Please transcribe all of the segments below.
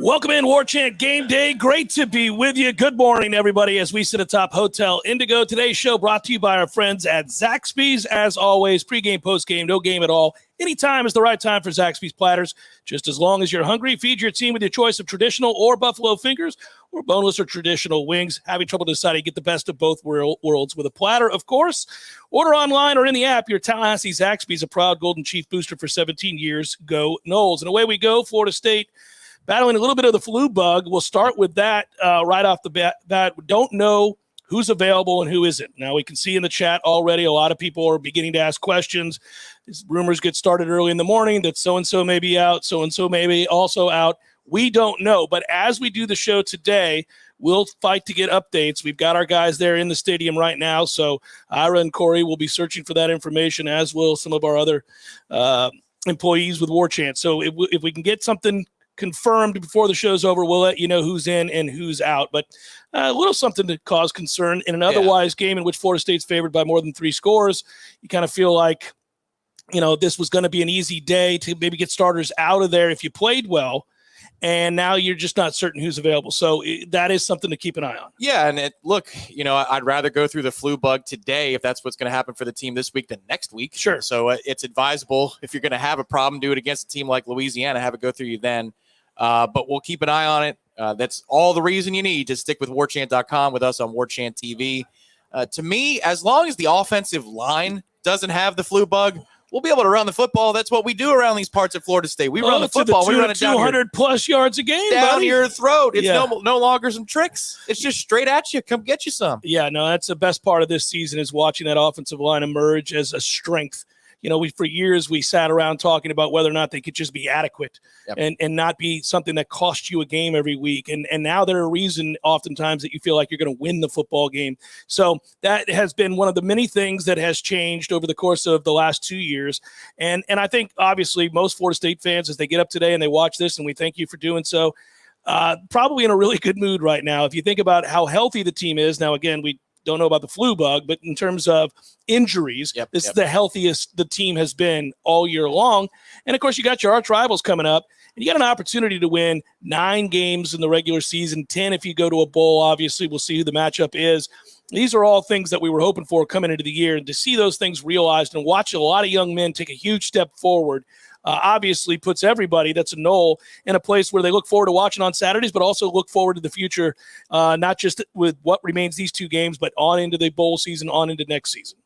Welcome in, Warchant GameDay. Great to be with you. Good morning, everybody, as we sit atop Hotel Indigo. Today's show brought to you by our friends at Zaxby's. As always, pregame, postgame, no game at all. Anytime is the right time for Zaxby's platters. Just as long as you're hungry, feed your team with your choice of traditional or buffalo fingers or boneless or traditional wings. Having trouble deciding, get the best of both worlds with a platter, of course. Order online or in the app. Your Tallahassee Zaxby's, a proud Golden Chief booster for 17 years. Go Noles. And away we go, Florida State. Battling a little bit of the flu bug. We'll start with that right off the bat. We don't know who's available and who isn't. Now, we can see in the chat already a lot of people are beginning to ask questions. These rumors get started early in the morning that so-and-so may be out, so-and-so may be also out. We don't know. But as we do the show today, we'll fight to get updates. We've got our guys there in the stadium right now. So Ira and Corey will be searching for that information, as will some of our other employees with Warchant. So if we can get something confirmed before the show's over, we'll let you know who's in and who's out. But a little something to cause concern in an otherwise game in which Florida State's favored by more than 3 scores. You kind of feel like, this was going to be an easy day to maybe get starters out of there if you played well. And now you're just not certain who's available. So that is something to keep an eye on. Yeah, and I'd rather go through the flu bug today if that's what's going to happen for the team this week than next week. Sure. So it's advisable, if you're going to have a problem, do it against a team like Louisiana, have it go through you then. But we'll keep an eye on it. That's all the reason you need to stick with Warchant.com with us on Warchant TV. To me, as long as the offensive line doesn't have the flu bug, we'll be able to run the football. That's what we do around these parts of Florida State. We run the football. We run it down 200-plus yards a game, down your throat. It's no longer some tricks. It's just straight at you. Come get you some. Yeah, no, that's the best part of this season is watching that offensive line emerge as a strength. For years we sat around talking about whether or not they could just be adequate and not be something that cost you a game every week. And now they're a reason oftentimes that you feel like you're going to win the football game. So that has been one of the many things that has changed over the course of the last 2 years. And I think obviously most Florida State fans, as they get up today and they watch this, and we thank you for doing so, probably in a really good mood right now. If you think about how healthy the team is, now again, we don't know about the flu bug, but in terms of injuries, this is the healthiest the team has been all year long. And, of course, you got your arch rivals coming up, and you got an opportunity to win 9 games in the regular season, 10 if you go to a bowl. Obviously, we'll see who the matchup is. These are all things that we were hoping for coming into the year, and to see those things realized and watch a lot of young men take a huge step forward obviously puts everybody that's a Nole in a place where they look forward to watching on Saturdays, but also look forward to the future, not just with what remains these 2 games, but on into the bowl season, on into next season.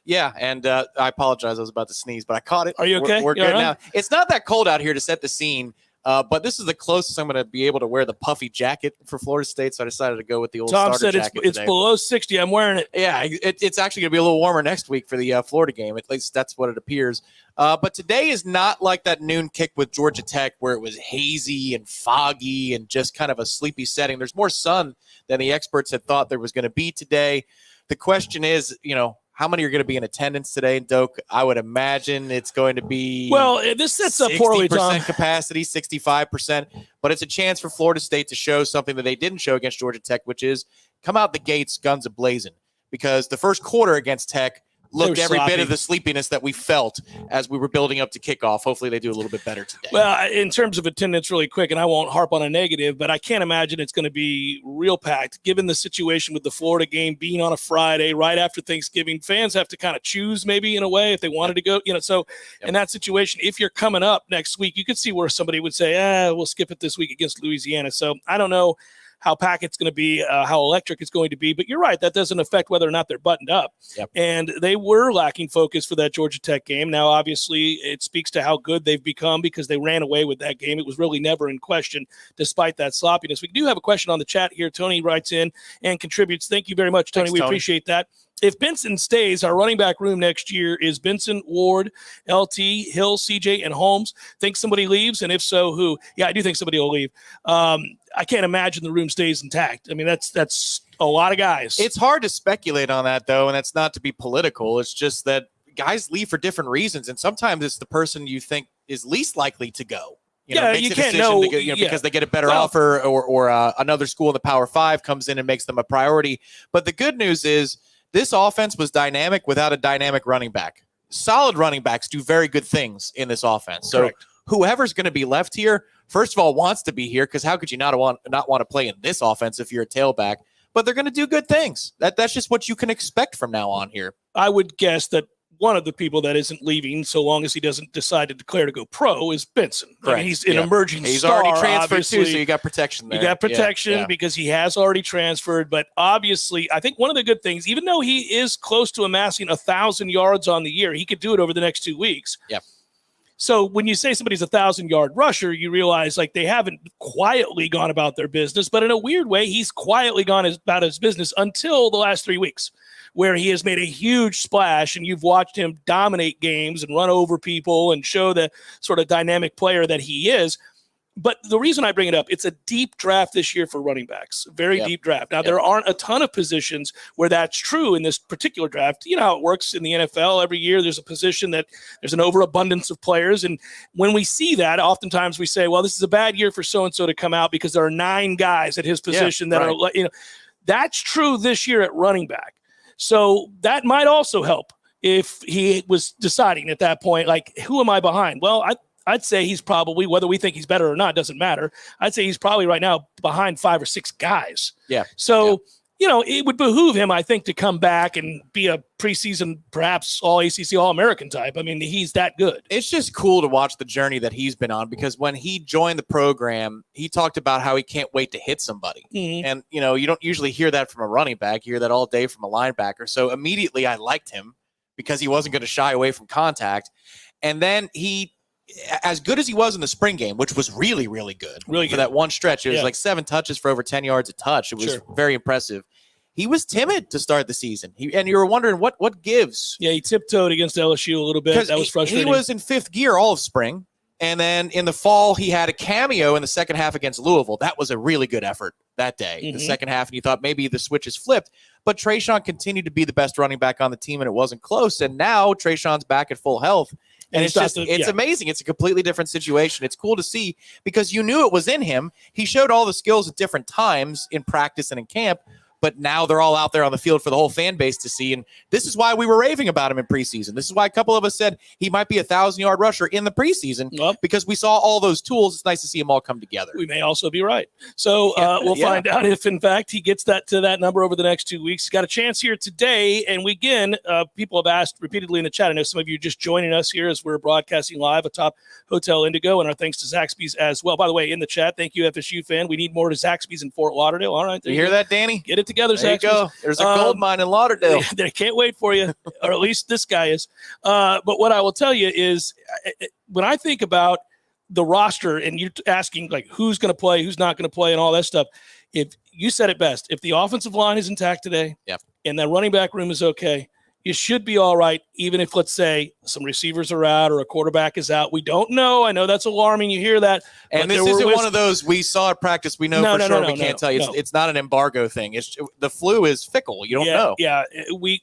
Yeah, and I apologize. I was about to sneeze, but I caught it. Are you okay? We're good now. It's not that cold out here to set the scene, but this is the closest I'm going to be able to wear the puffy jacket for Florida State, so I decided to go with the old Tom starter said jacket it's below 60. I'm wearing it. Yeah, it's actually going to be a little warmer next week for the Florida game. At least that's what it appears. But today is not like that noon kick with Georgia Tech where it was hazy and foggy and just kind of a sleepy setting. There's more sun than the experts had thought there was going to be today. The question is, how many are going to be in attendance today, Doak? I would imagine it's going to be this sets up poorly, Tom. 60% capacity, 65%. But it's a chance for Florida State to show something that they didn't show against Georgia Tech, which is come out the gates guns a-blazing. Because the first quarter against Tech looked every bit of the sleepiness that we felt as we were building up to kickoff. Hopefully they do a little bit better today. Well, in terms of attendance, really quick, and I won't harp on a negative, but I can't imagine it's going to be real packed. Given the situation with the Florida game being on a Friday right after Thanksgiving, fans have to kind of choose maybe in a way if they wanted to go. So in that situation, if you're coming up next week, you could see where somebody would say, we'll skip it this week against Louisiana. So I don't know how packed it's going to be, how electric it's going to be. But you're right, that doesn't affect whether or not they're buttoned up. And they were lacking focus for that Georgia Tech game. Now, obviously, it speaks to how good they've become because they ran away with that game. It was really never in question, despite that sloppiness. We do have a question on the chat here. Tony writes in and contributes. Thank you very much, Tony. We appreciate that. If Benson stays, our running back room next year is Benson, Ward, LT, Hill, CJ, and Holmes. Think somebody leaves? And if so, who? Yeah, I do think somebody will leave. I can't imagine the room stays intact. I mean, that's a lot of guys. It's hard to speculate on that, though, and that's not to be political. It's just that guys leave for different reasons, and sometimes it's the person you think is least likely to go. You can't know, because they get a better offer or another school in the Power 5 comes in and makes them a priority. But the good news is this offense was dynamic without a dynamic running back. Solid running backs do very good things in this offense. So whoever's going to be left here, first of all, wants to be here because how could you not want to play in this offense if you're a tailback? But they're going to do good things. That's just what you can expect from now on here. I would guess that one of the people that isn't leaving, so long as he doesn't decide to declare to go pro, is Benson. I mean, he's an emerging He's star. Already transferred obviously. too, so you got protection there. You got protection because he has already transferred. But obviously, I think one of the good things, even though he is close to amassing 1,000 yards on the year, he could do it over the next 2 weeks. Yep. So when you say somebody's 1,000-yard rusher, you realize like they haven't quietly gone about their business, but in a weird way, he's quietly gone about his business until the last 3 weeks, where he has made a huge splash, and you've watched him dominate games and run over people and show the sort of dynamic player that he is. But the reason I bring it up, it's a deep draft this year for running backs, very deep draft. Now, there aren't a ton of positions where that's true in this particular draft. You know how it works in the NFL. Every year there's a position that there's an overabundance of players. And when we see that, oftentimes we say, well, this is a bad year for so-and-so to come out because there are 9 guys at his position that are, you know, that's true this year at running back. So that might also help if he was deciding at that point, like, who am I behind? Well, I'd say he's probably, whether we think he's better or not, doesn't matter. I'd say he's probably right now behind 5 or 6 guys. Yeah. So, you know, it would behoove him, I think, to come back and be a preseason, perhaps all ACC, All-American type. I mean, he's that good. It's just cool to watch the journey that he's been on, because when he joined the program, he talked about how he can't wait to hit somebody. Mm-hmm. And, you know, you don't usually hear that from a running back. You hear that all day from a linebacker. So immediately I liked him because he wasn't going to shy away from contact. And then he, as good as he was in the spring game, which was really, really good, for that one stretch, it was like 7 touches for over 10 yards a touch. It was very impressive. He was timid to start the season. And you were wondering what gives. Yeah, he tiptoed against LSU a little bit. That was frustrating. He was in 5th gear all of spring. And then in the fall, he had a cameo in the second half against Louisville. That was a really good effort that day, the second half. And you thought maybe the switch is flipped. But Trayshawn continued to be the best running back on the team, and it wasn't close. And now Trayshawn's back at full health. And it's just, it's amazing. It's a completely different situation. It's cool to see because you knew it was in him. He showed all the skills at different times in practice and in camp, but now they're all out there on the field for the whole fan base to see. And this is why we were raving about him in preseason. This is why a couple of us said he might be a 1,000-yard rusher in the preseason because we saw all those tools. It's nice to see them all come together. We may also be right. So we'll find out if, in fact, he gets that to that number over the next 2 weeks. He's got a chance here today. And we, again, people have asked repeatedly in the chat. I know some of you are just joining us here as we're broadcasting live atop Hotel Indigo, and our thanks to Zaxby's as well. By the way, in the chat, thank you, FSU fan. We need more to Zaxby's in Fort Lauderdale. All right. You hear that, Danny? Get it together, there Zaxby's. You go. There's a gold mine in Lauderdale. They can't wait for you, or at least this guy is. But what I will tell you is when I think about the roster and you're asking, like, who's going to play, who's not going to play, and all that stuff, if you said it best, if the offensive line is intact today and the running back room is okay, you should be all right, even if, let's say, some receivers are out or a quarterback is out. We don't know. I know that's alarming. You hear that. And this isn't one of those we saw at practice. We know for sure. We can't tell you. It's not an embargo thing. It's the flu is fickle. You don't know. Yeah.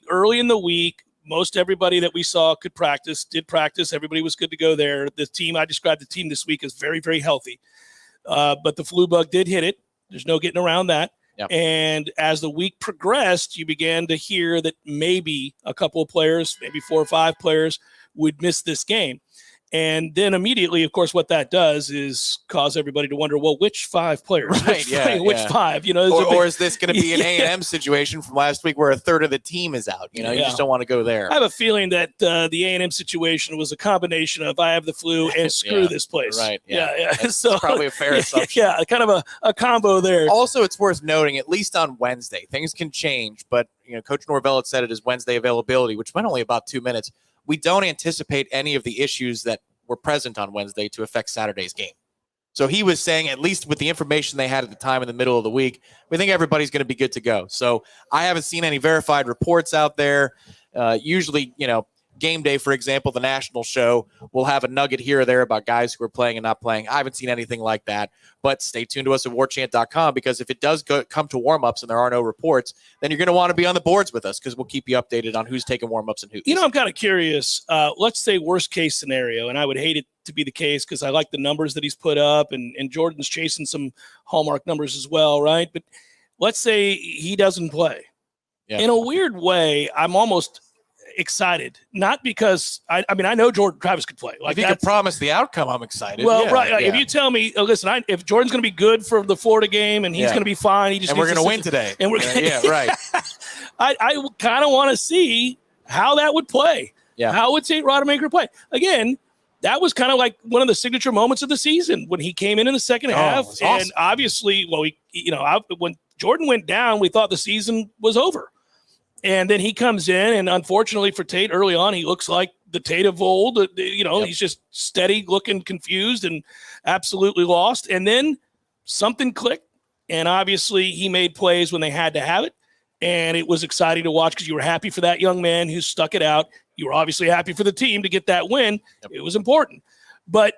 Early in the week, most everybody that we saw did practice. Everybody was good to go there. The team, I described the team this week as very, very healthy. But the flu bug did hit it. There's no getting around that. Yep. And as the week progressed, you began to hear that maybe a couple of players, maybe 4 or 5 players, would miss this game. And then immediately, of course, what that does is cause everybody to wonder, well, which 5 players? Right, which 5? You know, or is this going to be an A&M situation from last week where a third of the team is out? You know, you just don't want to go there. I have a feeling that the A&M situation was a combination of I have the flu and screw this place. Right. Yeah. That's probably a fair assumption. Yeah, kind of a combo there. Also, it's worth noting, at least on Wednesday, things can change, but Coach Norvell had said it is Wednesday availability, which went only about 2 minutes. We don't anticipate any of the issues that were present on Wednesday to affect Saturday's game. So he was saying, at least with the information they had at the time in the middle of the week, we think everybody's going to be good to go. So I haven't seen any verified reports out there. Usually, Game Day, for example, the national show, will have a nugget here or there about guys who are playing and not playing. I haven't seen anything like that, but stay tuned to us at warchant.com because if it does come to warm-ups and there are no reports, then you're going to want to be on the boards with us because we'll keep you updated on who's taking warm-ups and who isn't. I'm kind of curious. Let's say worst-case scenario, and I would hate it to be the case because I like the numbers that he's put up, and Jordan's chasing some hallmark numbers as well, right? But let's say he doesn't play. Yeah. In a weird way, I'm almost – excited, not because I mean, I know Jordan Travis could play. Like, if you could promise the outcome, I'm excited. Well, right. If you tell me, listen, if Jordan's going to be good for the Florida game and he's going to be fine, and we're going to win today. And we're right. I kind of want to see how that would play. Yeah. How would Tate Rodemaker play? Again, that was kind of like one of the signature moments of the season when he came in the second half. Awesome. And obviously, when Jordan went down, we thought the season was over. And then he comes in, and unfortunately for Tate, early on, he looks like the Tate of old. He's just steady, looking confused and absolutely lost. And then something clicked, and obviously he made plays when they had to have it. And it was exciting to watch because you were happy for that young man who stuck it out. You were obviously happy for the team to get that win. Yep. It was important. But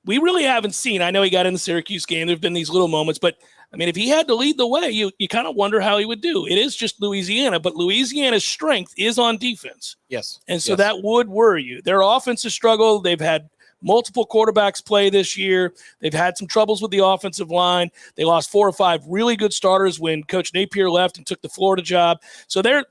we really haven't seen – I know he got in the Syracuse game. There have been these little moments. But, I mean, if he had to lead the way, you kind of wonder how he would do. It is just Louisiana, but Louisiana's strength is on defense. Yes. And so that would worry you. Their offense has struggled. They've had multiple quarterbacks play this year. They've had some troubles with the offensive line. They lost 4 or 5 really good starters when Coach Napier left and took the Florida job. So their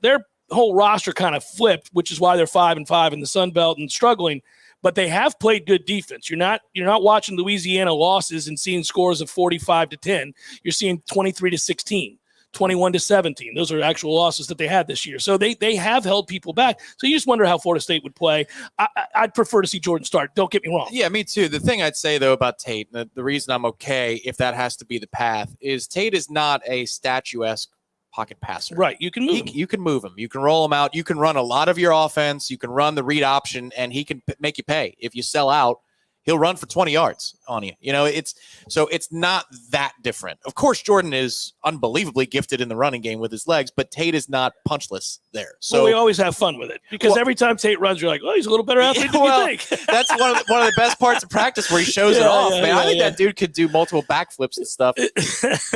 whole roster kind of flipped, which is why they're 5-5 in the Sun Belt and struggling. But they have played good defense. You're not watching Louisiana losses and seeing scores of 45-10. You're seeing 23-16. 21-17. Those are actual losses that they had this year. So they have held people back. So you just wonder how Florida State would play. I'd prefer to see Jordan start. Don't get me wrong. Yeah, me too. The thing I'd say, though, about Tate, the reason I'm okay if that has to be the path, is Tate is not a statuesque pocket passer. Right. You can move him. You can move him. You can roll him out. You can run a lot of your offense. You can run the read option, and he can make you pay. If you sell out, he'll run for 20 yards on you. It's not that different. Of course, Jordan is unbelievably gifted in the running game with his legs, but Tate is not punchless there. So we always have fun with it because every time Tate runs, you're like, oh, he's a little better athlete than you think. That's one of the best parts of practice where he shows it off, man. I think that dude could do multiple backflips and stuff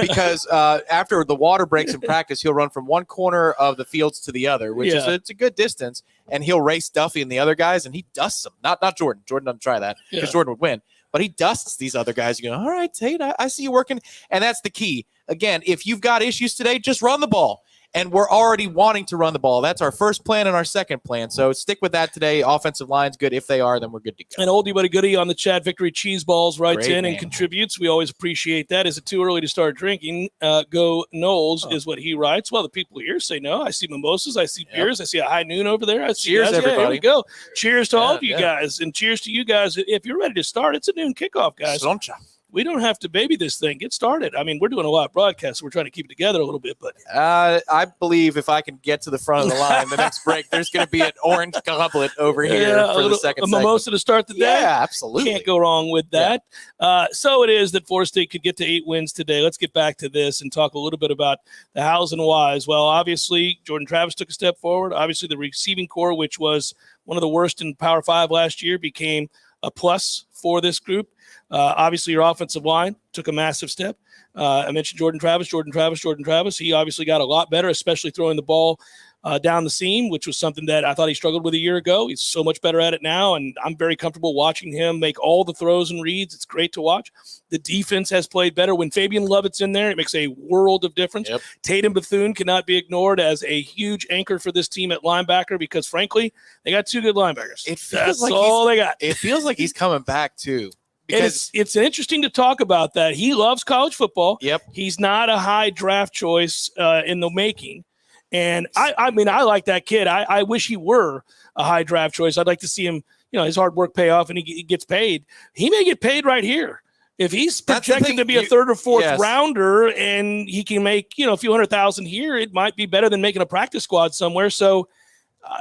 because after the water breaks in practice, he'll run from one corner of the fields to the other, which is it's a good distance. And he'll race Duffy and the other guys, and he dusts them. Not Jordan. Jordan doesn't try that because Jordan would win. But he dusts these other guys. You go, all right, Tate, I see you working. And that's the key. Again, if you've got issues today, just run the ball. And we're already wanting to run the ball. That's our first plan and our second plan. So stick with that today. Offensive line's good. If they are, then we're good to go. And oldie but a goodie on the chat, Victory Cheese Balls writes in and contributes. We always appreciate that. Is it too early to start drinking? Go Noles is what he writes. Well, the people here say no. I see mimosas. I see beers. I see a high noon over there. I see cheers, everybody. Here we go. Cheers to all of you guys. And cheers to you guys. If you're ready to start, it's a noon kickoff, guys. Soncha. We don't have to baby this thing. Get started. I mean, we're doing a lot of broadcasts, so we're trying to keep it together a little bit. But I believe if I can get to the front of the line, the next break, there's going to be an orange goblet over here for the second segment. A mimosa to start the day? Yeah, absolutely. Can't go wrong with that. So it is that Florida State could get to 8 wins today. Let's get back to this and talk a little bit about the hows and whys. Well, obviously, Jordan Travis took a step forward. Obviously, the receiving core, which was one of the worst in Power 5 last year, became a plus for this group. Obviously, your offensive line took a massive step. I mentioned Jordan Travis. He obviously got a lot better, especially throwing the ball down the seam, which was something that I thought he struggled with a year ago. He's so much better at it now, and I'm very comfortable watching him make all the throws and reads. It's great to watch. The defense has played better. When Fabian Lovett's in there, it makes a world of difference. Yep. Tatum Bethune cannot be ignored as a huge anchor for this team at linebacker because, frankly, they got 2 good linebackers. That's all they got. It feels like he's coming back, too. It's interesting to talk about that. He loves college football. Yep. He's not a high draft choice in the making. And I mean, I like that kid. I wish he were a high draft choice. I'd like to see him, his hard work pay off and he gets paid. He may get paid right here. If he's projected to be a 3rd or 4th rounder and he can make, a few $100,000 here, it might be better than making a practice squad somewhere. So,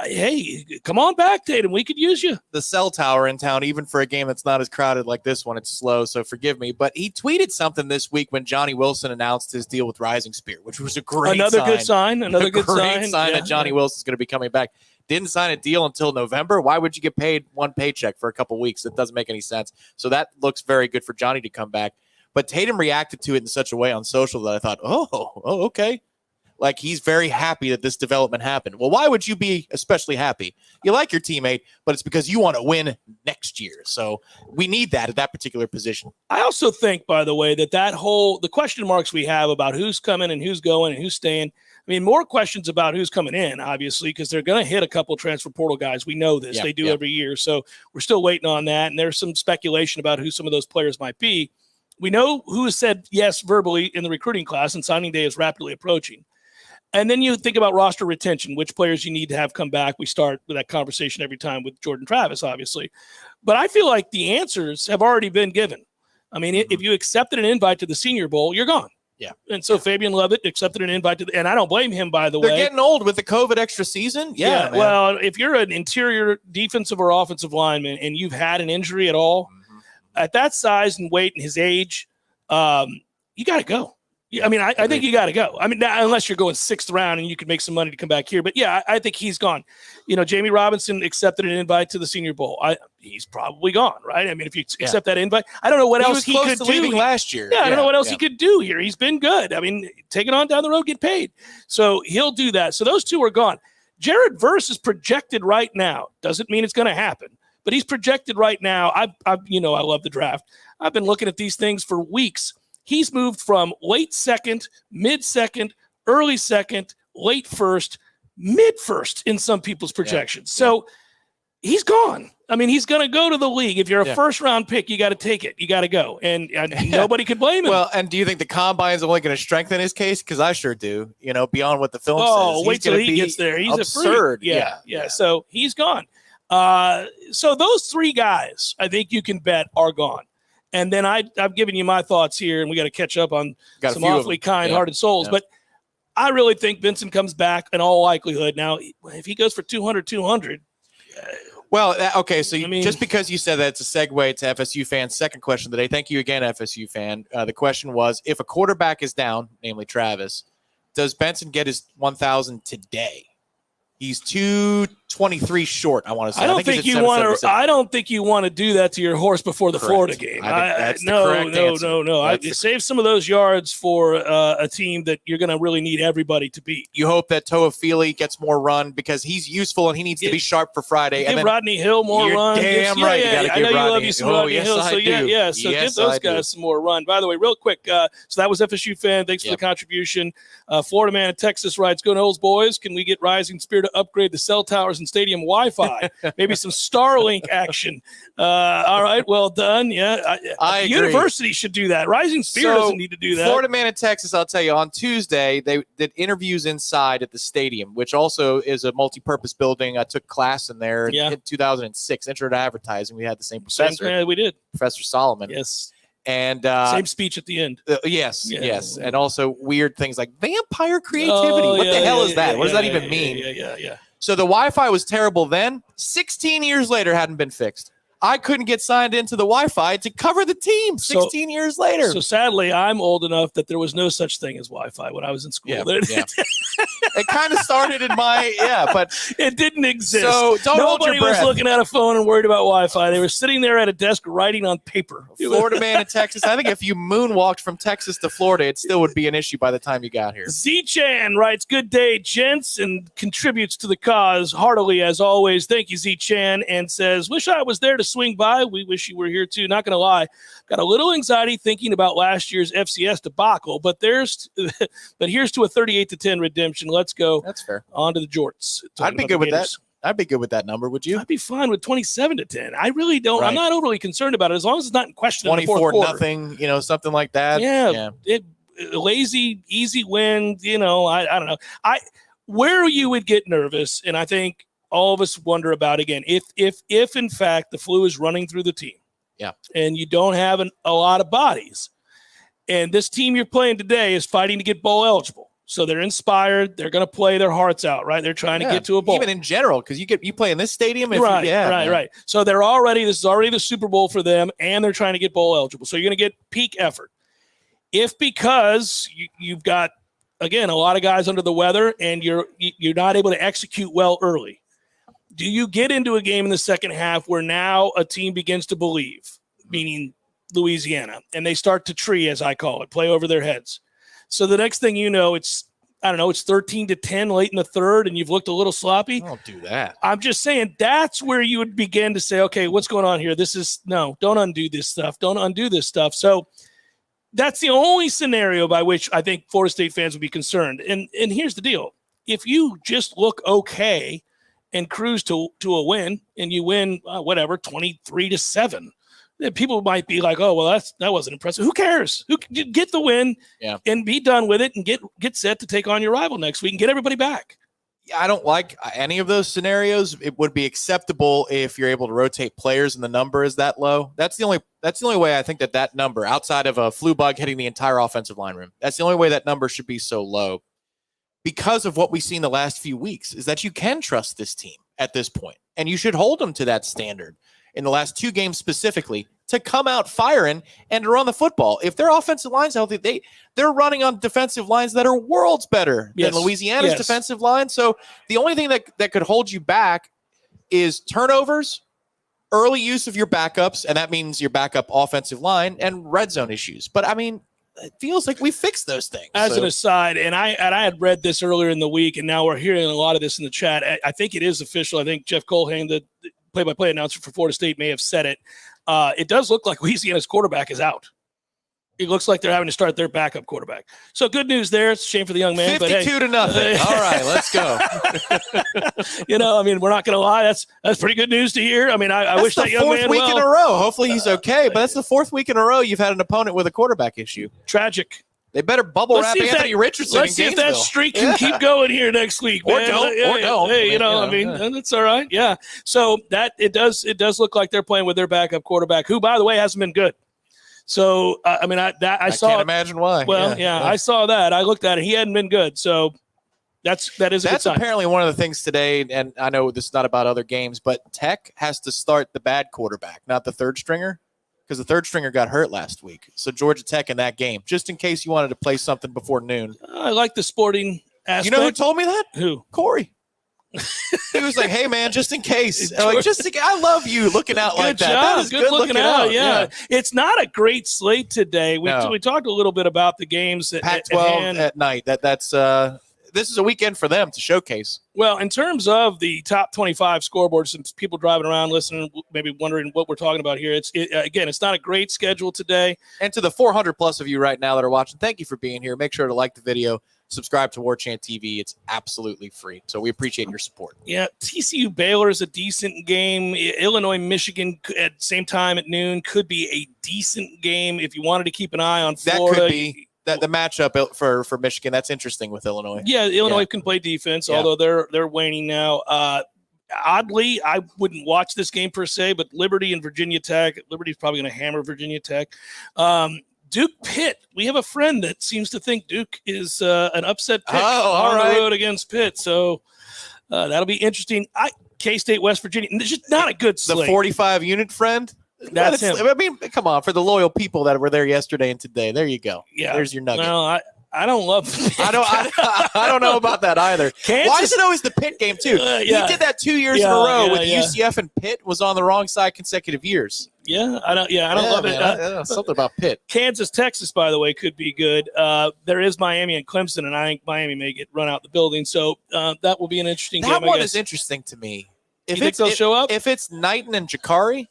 hey, come on back, Tatum. We could use you. The cell tower in town, even for a game that's not as crowded like this one, it's slow, so forgive me. But he tweeted something this week when Johnny Wilson announced his deal with Rising Spear, which was a great good sign. Another good sign that Johnny Wilson's going to be coming back. Didn't sign a deal until November. Why would you get paid one paycheck for a couple weeks? That doesn't make any sense. So that looks very good for Johnny to come back. But Tatum reacted to it in such a way on social that I thought, oh, okay. Like he's very happy that this development happened. Well, why would you be especially happy? You like your teammate, but it's because you want to win next year. So we need that at that particular position. I also think, by the way, that the question marks we have about who's coming and who's going and who's staying. I mean, more questions about who's coming in, obviously, because they're going to hit a couple of transfer portal guys. We know this. They do every year. So we're still waiting on that. And there's some speculation about who some of those players might be. We know who has said yes verbally in the recruiting class, and signing day is rapidly approaching. And then you think about roster retention, which players you need to have come back. We start with that conversation every time with Jordan Travis, obviously. But I feel like the answers have already been given. I mean, if you accepted an invite to the Senior Bowl, you're gone. Yeah. And so Fabian Levitt accepted an invite to and I don't blame him, by the way. They're getting old with the COVID extra season. Yeah. Well, if you're an interior defensive or offensive lineman and you've had an injury at all, at that size and weight and his age, you got to go. I mean, I think you got to go. I mean, unless you're going 6th round and you can make some money to come back here. But, yeah, I think he's gone. You know, Jamie Robinson accepted an invite to the Senior Bowl. He's probably gone, right? I mean, if you accept that invite, I don't know what else he could do. Last year. Yeah, I don't know what else he could do here. He's been good. I mean, take it on down the road, get paid. So he'll do that. So those two are gone. Jared Verse is projected right now. Doesn't mean it's going to happen, but he's projected right now. I love the draft. I've been looking at these things for weeks. He's moved from late 2nd, mid-2nd, early 2nd, late 1st, mid-1st in some people's projections. So he's gone. I mean, he's going to go to the league. If you're a first-round pick, you got to take it. You got to go. And nobody could blame him. Well, and do you think the combine is only going to strengthen his case? Because I sure do. You know, beyond what the film says. Oh, wait till he gets there. He's absurd. Yeah. So he's gone. So those 3 guys, I think you can bet, are gone. And then I've given you my thoughts here, and we got to catch up on some awfully kind-hearted souls. Yeah. But I really think Vincent comes back in all likelihood. Now, if he goes for 200. Well, okay, so just because you said that, it's a segue to FSU fans' second question today. Thank you again, FSU fan. The question was, if a quarterback is down, namely Travis, does Benson get his 1,000 today? He's 223 short, I want to say. I don't think you want to do that to your horse before the Florida game. No. I save some of those yards for a team that you're going to really need everybody to beat. You hope that Toafili gets more run because he's useful and he needs to be sharp for Friday. Give Rodney Hill more run. Damn right. I know you love you some Rodney Hill. So give those guys some more run. By the way, real quick, so that was FSU fan. Thanks for the contribution. Florida man in Texas writes, "Go Noles boys. Can we get Rising Spear to upgrade the cell towers and stadium Wi-Fi? Maybe some Starlink action." All right, well done. Yeah, I agree. University should do that. Rising Spear doesn't need to do that. Florida man in Texas, I'll tell you, on Tuesday they did interviews inside at the stadium, which also is a multi-purpose building. I took class in there in 2006, intro to advertising. We had the same professor. We did. Professor Solomon. Yes. And same speech at the end. Yes. And also weird things like vampire creativity. What the hell is that? What does that even mean? Yeah. So the Wi-Fi was terrible then. 16 years later, hadn't been fixed. I couldn't get signed into the Wi-Fi to cover the team 16 years later. So sadly, I'm old enough that there was no such thing as Wi-Fi when I was in school. It kind of started in but it didn't exist. So nobody was looking at a phone and worried about Wi-Fi. They were sitting there at a desk writing on paper. Florida man in Texas. I think if you moonwalked from Texas to Florida, it still would be an issue by the time you got here. Z-Chan writes, "Good day, gents," and contributes to the cause heartily as always. Thank you, Z-Chan, and says, "Wish I was there to swing by. We wish you were here too. Not going to lie, got a little anxiety thinking about last year's FCS debacle, but here's to a 38-10 redemption. Let's go." That's fair. On to the Jorts. I'd be good with that. I'd be good with that number. Would you? I'd be fine with 27-10. I really don't. Right. I'm not overly concerned about it as long as it's not in question. 24-0, something like that. Yeah. Lazy, easy win. I don't know. Where you would get nervous, and I think all of us wonder about again, if in fact the flu is running through the team, and you don't have a lot of bodies, and this team you're playing today is fighting to get bowl eligible, so they're inspired, they're going to play their hearts out, right? They're trying to get to a bowl, even in general, because you play in this stadium, right. So this is already the Super Bowl for them, and they're trying to get bowl eligible, so you're going to get peak effort. If because you've got again a lot of guys under the weather, and you're not able to execute well early. Do you get into a game in the second half where now a team begins to believe, meaning Louisiana, and they start to tree, as I call it, play over their heads? So the next thing you know, it's 13-10 late in the third, and you've looked a little sloppy. Don't do that. I'm just saying that's where you would begin to say, okay, what's going on here? Don't undo this stuff. Don't undo this stuff. So That's the only scenario by which I think Florida State fans would be concerned. And here's the deal. If you just look okay and cruise to a win and you win, 23-7, then people might be like, oh, well, that wasn't impressive. Who cares? Get the win and be done with it and get set to take on your rival next week and get everybody back. I don't like any of those scenarios. It would be acceptable if you're able to rotate players and the number is that low. That's the only way I think that number, outside of a flu bug hitting the entire offensive line room, that's the only way that number should be so low, because of what we've seen the last few weeks, is that you can trust this team at this point, and you should hold them to that standard in the last 2 games specifically, to come out firing and to run the football. If their offensive line's healthy, they're running on defensive lines that are worlds better than Louisiana's defensive line. So the only thing that could hold you back is turnovers, early use of your backups, and that means your backup offensive line, and red zone issues. But I mean, it feels like we fixed those things. As an aside, and I had read this earlier in the week, and now we're hearing a lot of this in the chat. I think it is official. I think Jeff Colhane, the play-by-play announcer for Florida State, may have said it. It does look like Louisiana's quarterback is out. It looks like they're having to start their backup quarterback. So good news there. It's a shame for the young man. 52-0. All right, let's go. We're not going to lie. That's pretty good news to hear. I mean, I wish that young man fourth week in a row. Hopefully he's okay. But that's the 4th week in a row you've had an opponent with a quarterback issue. Tragic. They better bubble wrap Anthony Richardson. Let's see if that streak can keep going here next week, man. Or don't. Hey, that's all right. Yeah. So that it does look like they're playing with their backup quarterback, who, by the way, hasn't been good. So I saw. Can't imagine why. Well, I saw that. I looked at it. He hadn't been good. So that is a good sign. Apparently one of the things today, and I know this is not about other games, but Tech has to start the bad quarterback, not the third stringer, because the third stringer got hurt last week. So Georgia Tech in that game, just in case you wanted to play something before noon. I like the sporting aspect. You know who told me that? Who? Corey. He was like, hey, man, just in case. I love you looking out good like job. that. That is good looking out. Yeah. It's not a great slate today. We talked a little bit about the games Pac-12 at night. That's this is a weekend for them to showcase. Well, in terms of the top 25 scoreboard, some people driving around listening, maybe wondering what we're talking about here. It's not a great schedule today. And to the 400 plus of you right now that are watching, thank you for being here. Make sure to like the video, subscribe to Warchant TV. It's absolutely free. So we appreciate your support. Yeah. TCU Baylor is a decent game. Illinois, Michigan at the same time at noon could be a decent game if you wanted to keep an eye on Florida. That could be. The matchup for Michigan, that's interesting with Illinois. Yeah, Illinois can play defense, although they're waning now. Oddly, I wouldn't watch this game per se, but Liberty and Virginia Tech. Liberty's probably going to hammer Virginia Tech. Duke Pitt. We have a friend that seems to think Duke is an upset pick on the road against Pitt. So that'll be interesting. K-State, West Virginia. It's just not a good slate. The 45-unit friend. That's him. I mean, come on, for the loyal people that were there yesterday and today. There you go. Yeah, there's your nugget. Well, I don't love. I don't know about that either. Why is it always the Pitt game too? He did that 2 years in a row with UCF, and Pitt was on the wrong side consecutive years. Yeah, I don't love it. Something about Pitt. Kansas, Texas, by the way, could be good. There is Miami and Clemson, and I think Miami may get run out the building. So that will be an interesting game. That one is interesting to me. You think they'll show up? If it's Knighton and Jakari,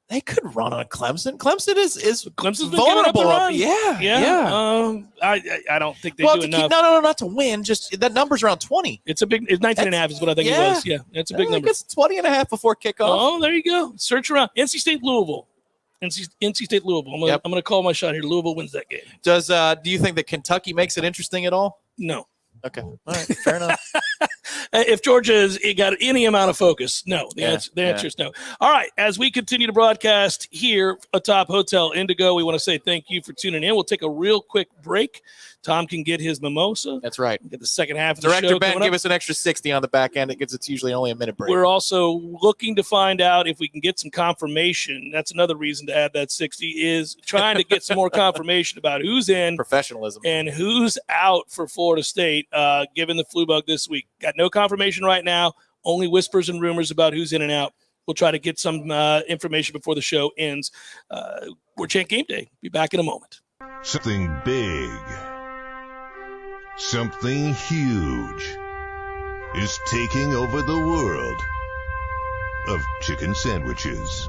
they could run on Clemson. Clemson's vulnerable. I don't think they do enough. No, not to win. Just that number's around 20. It's 19.5 is what I think it was. Yeah, it's a big number. It's 20.5 before kickoff. Oh, there you go. Search around. NC State, Louisville. NC State, Louisville. I'm going to call my shot here. Louisville wins that game. Do you think that Kentucky makes it interesting at all? No. Okay. All right. Fair enough. If Georgia has got any amount of focus, no. The answer is no. All right. As we continue to broadcast here atop Hotel Indigo, we want to say thank you for tuning in. We'll take a real quick break. Tom can get his mimosa. That's right. Get the second half of the Director show. Ben, give us an extra 60 on the back end. It's usually only a minute break. We're also looking to find out if we can get some confirmation. That's another reason to add that 60 is trying to get some more confirmation about who's in. Professionalism. And who's out for Florida State, given the flu bug this week. Got no confirmation right now, only whispers and rumors about who's in and out. We'll try to get some information before the show ends. Warchant GameDay. Be back in a moment. Something big, something huge is taking over the world of chicken sandwiches.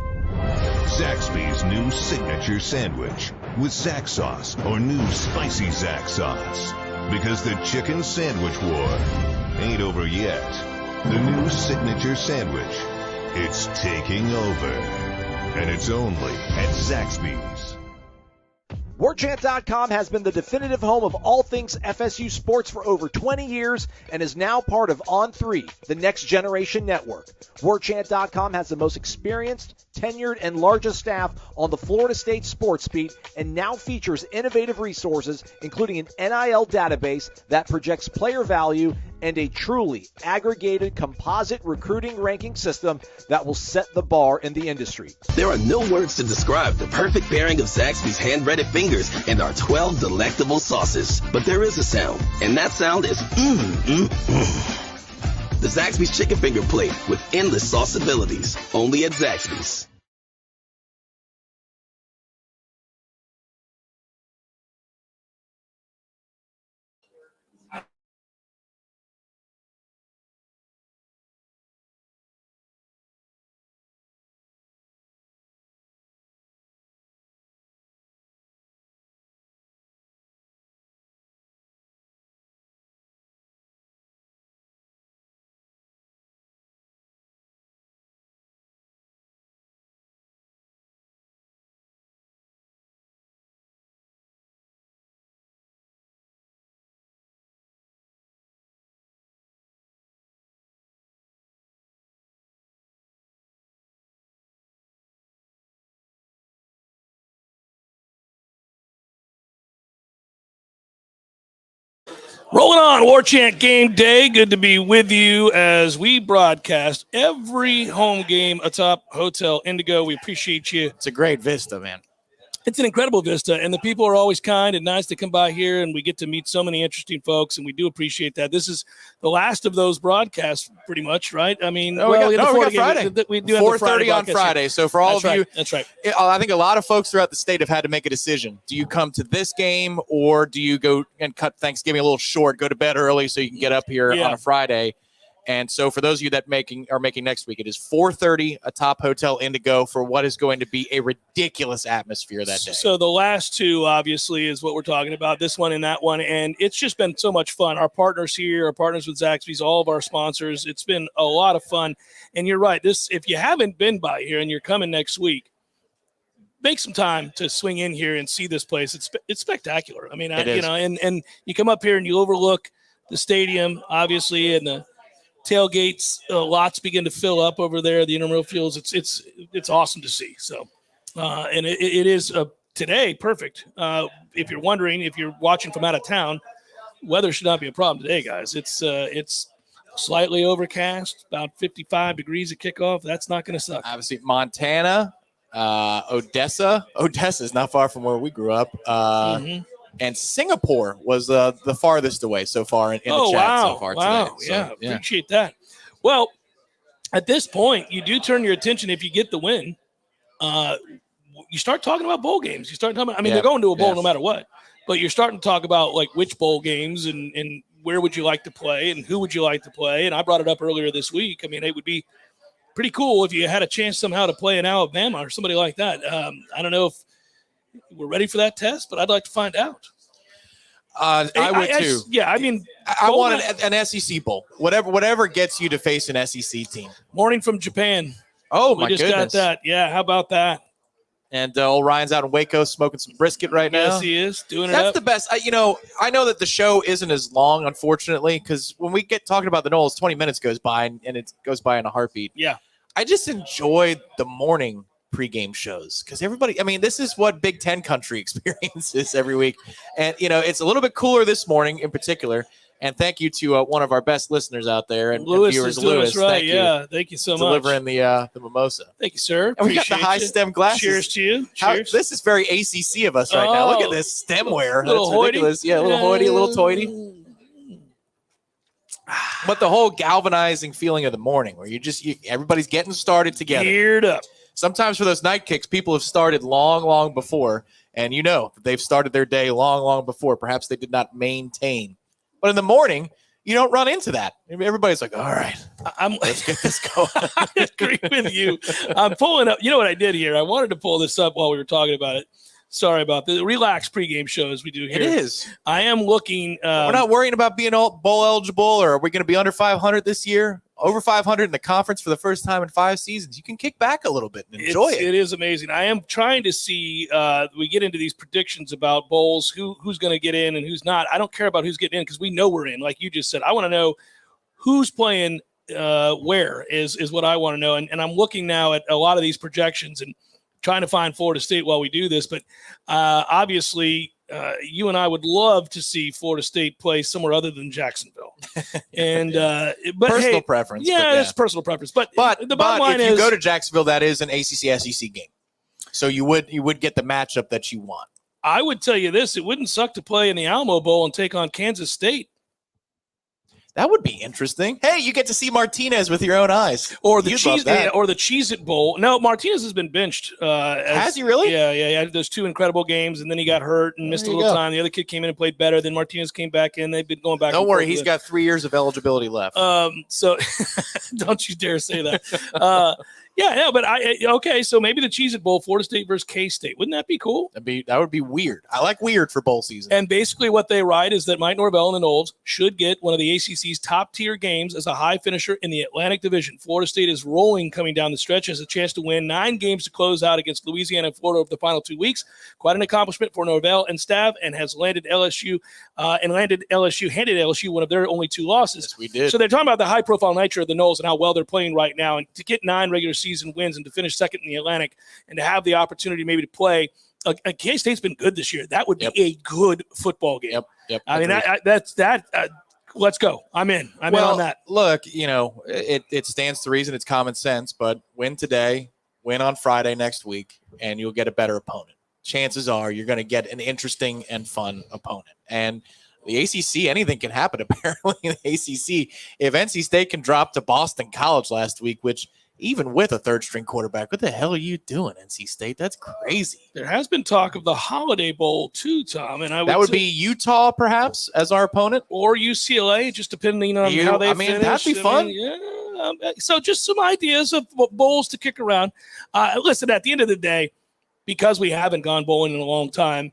Zaxby's new signature sandwich with Zax sauce or new spicy Zax sauce. Because the chicken sandwich war ain't over yet. The new signature sandwich, it's taking over. And it's only at Zaxby's. Warchant.com has been the definitive home of all things FSU sports for over 20 years and is now part of On3, the next generation network. Warchant.com has the most experienced, tenured, and largest staff on the Florida State sports beat and now features innovative resources, including an NIL database that projects player value and a truly aggregated composite recruiting ranking system that will set the bar in the industry. There are no words to describe the perfect pairing of Zaxby's hand-breaded fingers and our 12 delectable sauces. But there is a sound, and that sound is The Zaxby's Chicken Finger Plate with endless sauce abilities. Only at Zaxby's. Rolling on, Warchant Game Day. Good to be with you as we broadcast every home game atop Hotel Indigo. We appreciate you. It's a great vista, man. It's an incredible vista, and the people are always kind and nice to come by here, and we get to meet so many interesting folks, and we do appreciate that. This is the last of those broadcasts, pretty much, right? I mean, we got Friday. We do have 4:30 on Friday. Here. So for all That's of right. you, that's right. I think a lot of folks throughout the state have had to make a decision. Do you come to this game, or do you go and cut Thanksgiving a little short, go to bed early so you can get up here on a Friday? And so for those of you that are making next week, it is 4:30 atop Hotel Indigo for what is going to be a ridiculous atmosphere that day. So the last two, obviously, is what we're talking about, this one and that one. And it's just been so much fun. Our partners here, our partners with Zaxby's, all of our sponsors, it's been a lot of fun. And you're right. If you haven't been by here and you're coming next week, make some time to swing in here and see this place. It's spectacular. I mean, and you come up here and you overlook the stadium, obviously, and the tailgates, lots begin to fill up over there. The intramural fields, it's awesome to see. So, and it is today perfect. If you're wondering, if you're watching from out of town, weather should not be a problem today, guys. It's slightly overcast, about 55 degrees at kickoff. That's not going to suck. Obviously, Montana, Odessa. Odessa is not far from where we grew up. And Singapore was the farthest away so far in the chat so far today. So, yeah, appreciate that. Well, at this point, you do turn your attention, if you get the win, you start talking about bowl games. You start talking about, they're going to a bowl no matter what, but you're starting to talk about like which bowl games and where would you like to play and who would you like to play. And I brought it up earlier this week. I mean, it would be pretty cool if you had a chance somehow to play in Alabama or somebody like that. I don't know if we're ready for that test, but I'd like to find out. I would too. I want an SEC bowl. Whatever gets you to face an SEC team. Morning from Japan. Oh, we just got that. Yeah, how about that? And old Ryan's out in Waco smoking some brisket right now. Yes, he is doing it. That's the best. I know that the show isn't as long, unfortunately, because when we get talking about the Noles, 20 minutes goes by and it goes by in a heartbeat. Yeah, I just enjoy the morning pregame shows because everybody, this is what Big Ten country experiences every week. And, it's a little bit cooler this morning in particular. And thank you to one of our best listeners out there and viewers, Lewis. Right. Thank you so much. Delivering the mimosa. Thank you, sir. And we got the high stem glasses. Cheers to you. Cheers. This is very ACC of us right now. Look at this stemware. That's ridiculous. Yeah, a little hoity, a little toity. But the whole galvanizing feeling of the morning where everybody's getting started together. Geared up. Sometimes for those night kicks, people have started long, long before, and they've started their day long, long before. Perhaps they did not maintain. But in the morning, you don't run into that. Everybody's like, all right, let's get this going. I agree with you. I'm pulling up. You know what I did here? I wanted to pull this up while we were talking about it. Sorry about the relaxed pregame shows we do here. It is. I am looking. We're not worrying about being bowl eligible, or are we going to be under 500 this year? Over 500 in the conference for the first time in 5 seasons. You can kick back a little bit and enjoy it. It is amazing. I am trying to see. We get into these predictions about bowls, who's going to get in and who's not. I don't care about who's getting in because we know we're in. Like you just said, I want to know who's playing where is what I want to know. And I'm looking now at a lot of these projections and trying to find Florida State while we do this. But obviously, you and I would love to see Florida State play somewhere other than Jacksonville. And but personal preference. Yeah, it's personal preference. But the bottom line is, if you go to Jacksonville, that is an ACC SEC game, so you would get the matchup that you want. I would tell you this: it wouldn't suck to play in the Alamo Bowl and take on Kansas State. That would be interesting. Hey, you get to see Martinez with your own eyes. Or the Cheez-It Bowl. No, Martinez has been benched. Has he really? Yeah. He had those 2 incredible games, and then he got hurt and missed a little time. The other kid came in and played better. Then Martinez came back in. They've been going back. Don't worry, he's got 3 years of eligibility left. So don't you dare say that. Yeah, but okay, so maybe the Cheez-It Bowl, Florida State versus K-State. Wouldn't that be cool? That would be weird. I like weird for bowl season. And basically what they write is that Mike Norvell and the Noles should get one of the ACC's top-tier games as a high finisher in the Atlantic Division. Florida State is rolling coming down the stretch, has a chance to win 9 games to close out against Louisiana and Florida over the final 2 weeks. Quite an accomplishment for Norvell and staff, and has handed LSU one of their only 2 losses. Yes, we did. So they're talking about the high-profile nature of the Noles and how well they're playing right now, and to get 9 regular season wins and to finish second in the Atlantic and to have the opportunity maybe to play. K-State's been good this year. That would be a good football game. Yep. I mean, that's that. Let's go. I'm in on that. Look, it stands to reason. It's common sense, but win today, win on Friday next week, and you'll get a better opponent. Chances are you're going to get an interesting and fun opponent. And the ACC, anything can happen apparently in the ACC. If NC State can drop to Boston College last week, which even with a third-string quarterback, what the hell are you doing, NC State? That's crazy. There has been talk of the Holiday Bowl too, Tom, and that would be Utah perhaps as our opponent, or UCLA, just depending on how they finish. That'd be fun. So just some ideas of bowls to kick around. Listen, at the end of the day, because we haven't gone bowling in a long time,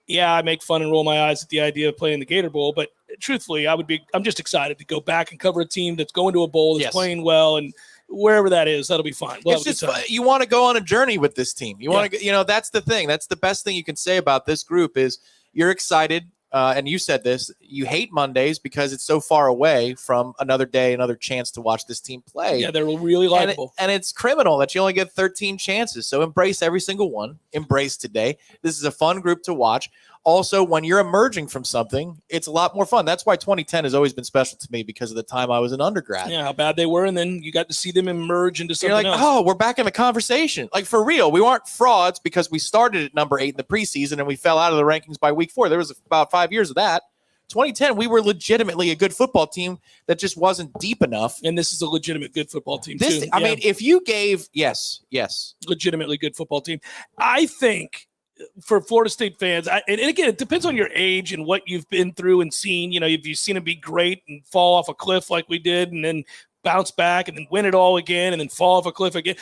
I make fun and roll my eyes at the idea of playing the Gator Bowl, but truthfully, I'm just excited to go back and cover a team that's going to a bowl, that's playing well, and wherever that is, that'll be fine. It's just you want to go on a journey with this team. You want to, that's the thing. That's the best thing you can say about this group is you're excited. And you said this, you hate Mondays because it's so far away from another day, another chance to watch this team play. Yeah, they're really likable. And it's criminal that you only get 13 chances. So embrace every single one. Embrace today. This is a fun group to watch. Also, when you're emerging from something, it's a lot more fun. That's why 2010 has always been special to me because of the time I was an undergrad. Yeah, how bad they were, and then you got to see them emerge into something else. Oh, we're back in the conversation. Like, for real, we weren't frauds because we started at number 8 in the preseason and we fell out of the rankings by week 4. There was about 5 years of that. 2010, we were legitimately a good football team that just wasn't deep enough. And this is a legitimate good football team, too. I mean, if you gave – yes. Legitimately good football team. I think – for Florida State fans, and again, it depends on your age and what you've been through and seen. If you've seen them be great and fall off a cliff like we did, and then bounce back and then win it all again, and then fall off a cliff again.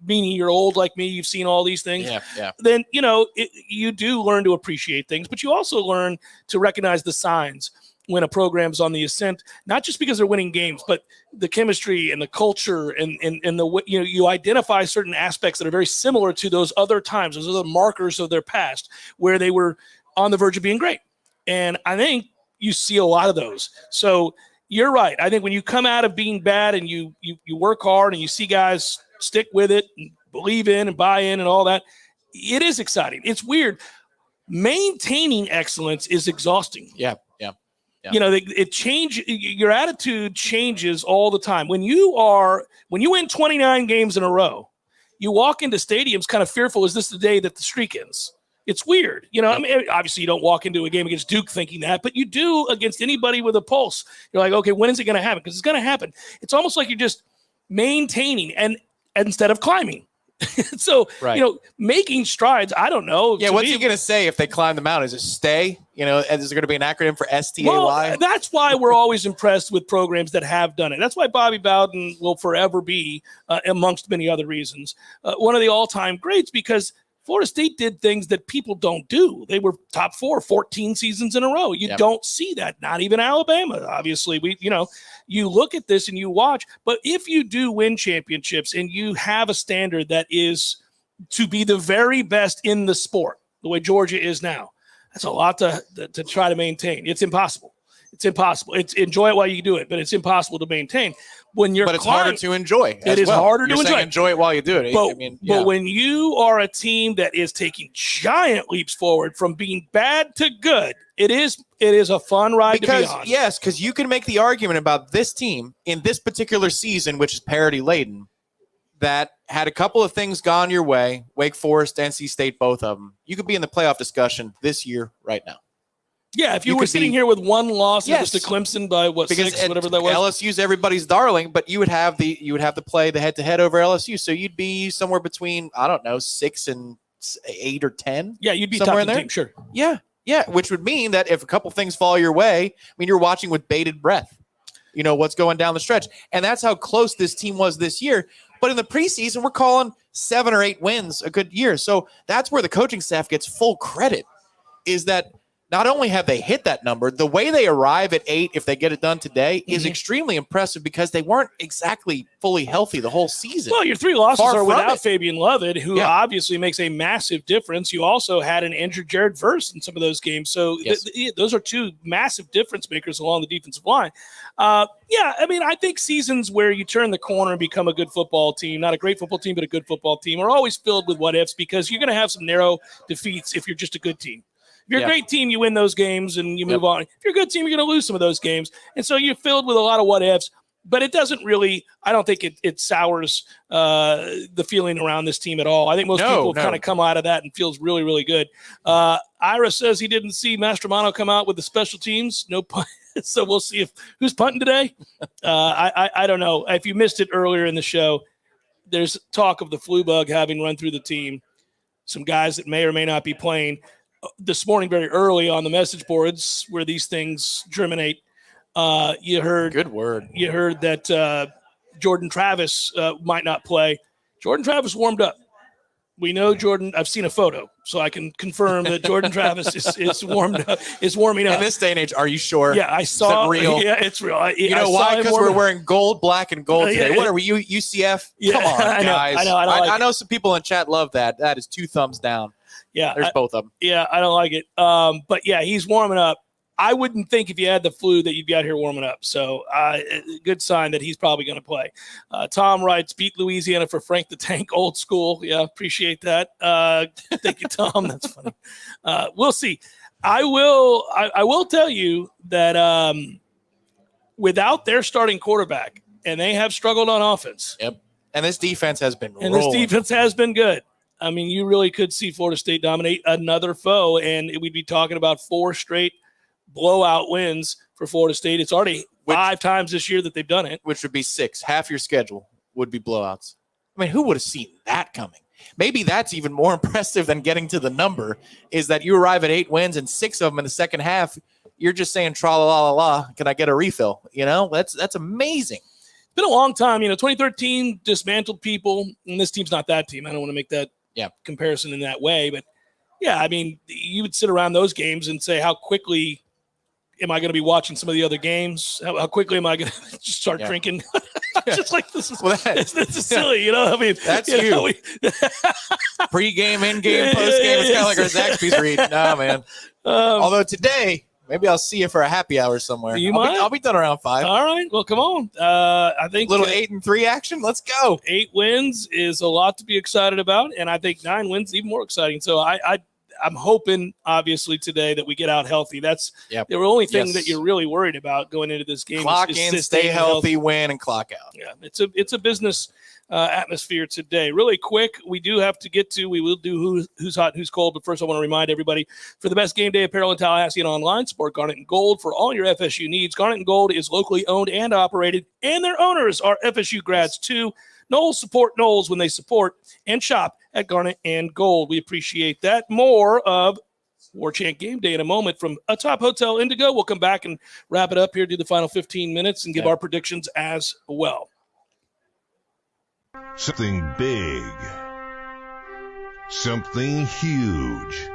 Meaning you're old like me, you've seen all these things. Yeah. Then you do learn to appreciate things, but you also learn to recognize the signs when a program's on the ascent, not just because they're winning games, but the chemistry and the culture and the you identify certain aspects that are very similar to those other times, those other markers of their past where they were on the verge of being great. And I think you see a lot of those. So you're right. I think when you come out of being bad and you work hard and you see guys stick with it and believe in and buy in and all that, it is exciting. It's weird. Maintaining excellence is exhausting. Yeah. Your attitude changes all the time. When you win 29 games in a row, you walk into stadiums kind of fearful, is this the day that the streak ends? It's weird. I mean, obviously you don't walk into a game against Duke thinking that, but you do against anybody with a pulse. You're like, okay, when is it going to happen? Because it's going to happen. It's almost like you're just maintaining and instead of climbing. So, Right. making strides, I don't know. Yeah, what's he going to say if they climb the mountain? Is it stay? Is there going to be an acronym for STAY? Well, that's why we're always impressed with programs that have done it. That's why Bobby Bowden will forever be, amongst many other reasons, one of the all-time greats, because Florida State did things that people don't do. They were top 4, 14 seasons in a row. You don't see that. Not even Alabama. Obviously, you look at this and you watch. But if you do win championships and you have a standard that is to be the very best in the sport, the way Georgia is now, that's a lot to try to maintain. It's impossible. Enjoy it while you do it, but it's impossible to maintain. But it's harder to enjoy. It is harder to enjoy. Enjoy it while you do it. But when you are a team that is taking giant leaps forward from being bad to good, it is a fun ride to be on. Yes, because you can make the argument about this team in this particular season, which is parity laden, that had a couple of things gone your way, Wake Forest, NC State, both of them. You could be in the playoff discussion this year right now. Yeah, if you were sitting here with one loss, it was to Clemson by because 6, whatever that was. LSU's everybody's darling, but you would have to play the head-to-head over LSU, so you'd be somewhere between 6 and 8 or 10. Yeah, you'd be somewhere top in there. Team, sure. Yeah, which would mean that if a couple things fall your way, you're watching with bated breath. What's going down the stretch, and that's how close this team was this year. But in the preseason, we're calling 7 or 8 wins a good year. So that's where the coaching staff gets full credit, is that not only have they hit that number, the way they arrive at 8, if they get it done today, is extremely impressive because they weren't exactly fully healthy the whole season. Well, your 3 losses are without Fabian Lovett, who obviously makes a massive difference. You also had an injured Jared Verse in some of those games. So those are 2 massive difference makers along the defensive line. I think seasons where you turn the corner and become a good football team, not a great football team, but a good football team, are always filled with what-ifs because you're going to have some narrow defeats if you're just a good team. If you're a great team, you win those games and you move on. If you're a good team, you're going to lose some of those games. And so you're filled with a lot of what-ifs. But it doesn't really – I don't think it sours the feeling around this team at all. I think most people kind of come out of that and feels really, really good. Ira says he didn't see Mastromano come out with the special teams. No punt. So we'll see who's punting today. I don't know. If you missed it earlier in the show, there's talk of the flu bug having run through the team. Some guys that may or may not be playing. This morning, very early on the message boards where these things germinate, you heard good word. You heard that Jordan Travis might not play. Jordan Travis warmed up. We know Jordan. I've seen a photo, so I can confirm that Jordan Travis is warmed up. Is warming up. In this day and age, are you sure? Yeah, I saw. Is that real? Yeah, it's real. Why? Because we're wearing gold, black, and gold today. What are we? UCF? Yeah, come on, guys. I know some people in chat love that. That is 2 thumbs down. Yeah, there's both of them. Yeah, I don't like it. But yeah, he's warming up. I wouldn't think if you had the flu that you'd be out here warming up. So good sign that he's probably going to play. Tom writes, beat Louisiana for Frank the Tank, old school. Yeah, appreciate that. Thank you, Tom. That's funny. We'll see. I will tell you that without their starting quarterback, and they have struggled on offense. Yep. And this defense has been rolling. This defense has been good. I mean, you really could see Florida State dominate another foe, and we'd be talking about 4 straight blowout wins for Florida State. It's already 5 times this year that they've done it. Which would be 6. Half your schedule would be blowouts. I mean, who would have seen that coming? Maybe that's even more impressive than getting to the number, is that you arrive at 8 wins and 6 of them in the second half. You're just saying, tra-la-la-la-la, can I get a refill? That's amazing. It's been a long time. 2013 dismantled people, and this team's not that team. I don't want to make that comparison in that way. But, yeah, I mean, you would sit around those games and say, how quickly am I going to be watching some of the other games? How quickly am I going to just start drinking? Just like this is silly, I mean, that's you. Pre-game, in-game, post-game. It's kind of like our Zaxby's read. No, man. Although today, maybe I'll see you for a happy hour somewhere. I'll be done around 5. All right. Well, come on. I think little 8-3 action. Let's go. 8 wins is a lot to be excited about, and I think 9 wins even more exciting. So I'm hoping, obviously, today that we get out healthy. That's the only thing that you're really worried about going into this game. Clock in, stay healthy, win, and clock out. Yeah, it's a business atmosphere today. Really quick, we will do who's hot, who's cold. But first, I want to remind everybody, for the best game day apparel in Tallahassee and online, support Garnet and Gold for all your FSU needs. Garnet and Gold is locally owned and operated, and their owners are FSU grads too. Noles support Noles when they support and shop at Garnet and Gold. We appreciate that. More of Warchant GameDay in a moment from atop Hotel Indigo. We'll come back and wrap it up here, do the final 15 minutes, and give our predictions as well. Something big, something huge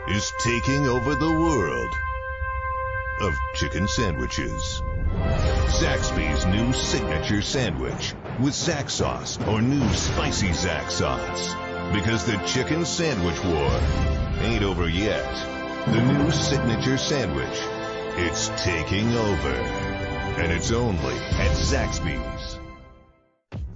is taking over the world of chicken sandwiches. Zaxby's new signature sandwich with Zax sauce or new spicy Zax sauce. Because the chicken sandwich war ain't over yet. The new signature sandwich, it's taking over. And it's only at Zaxby's.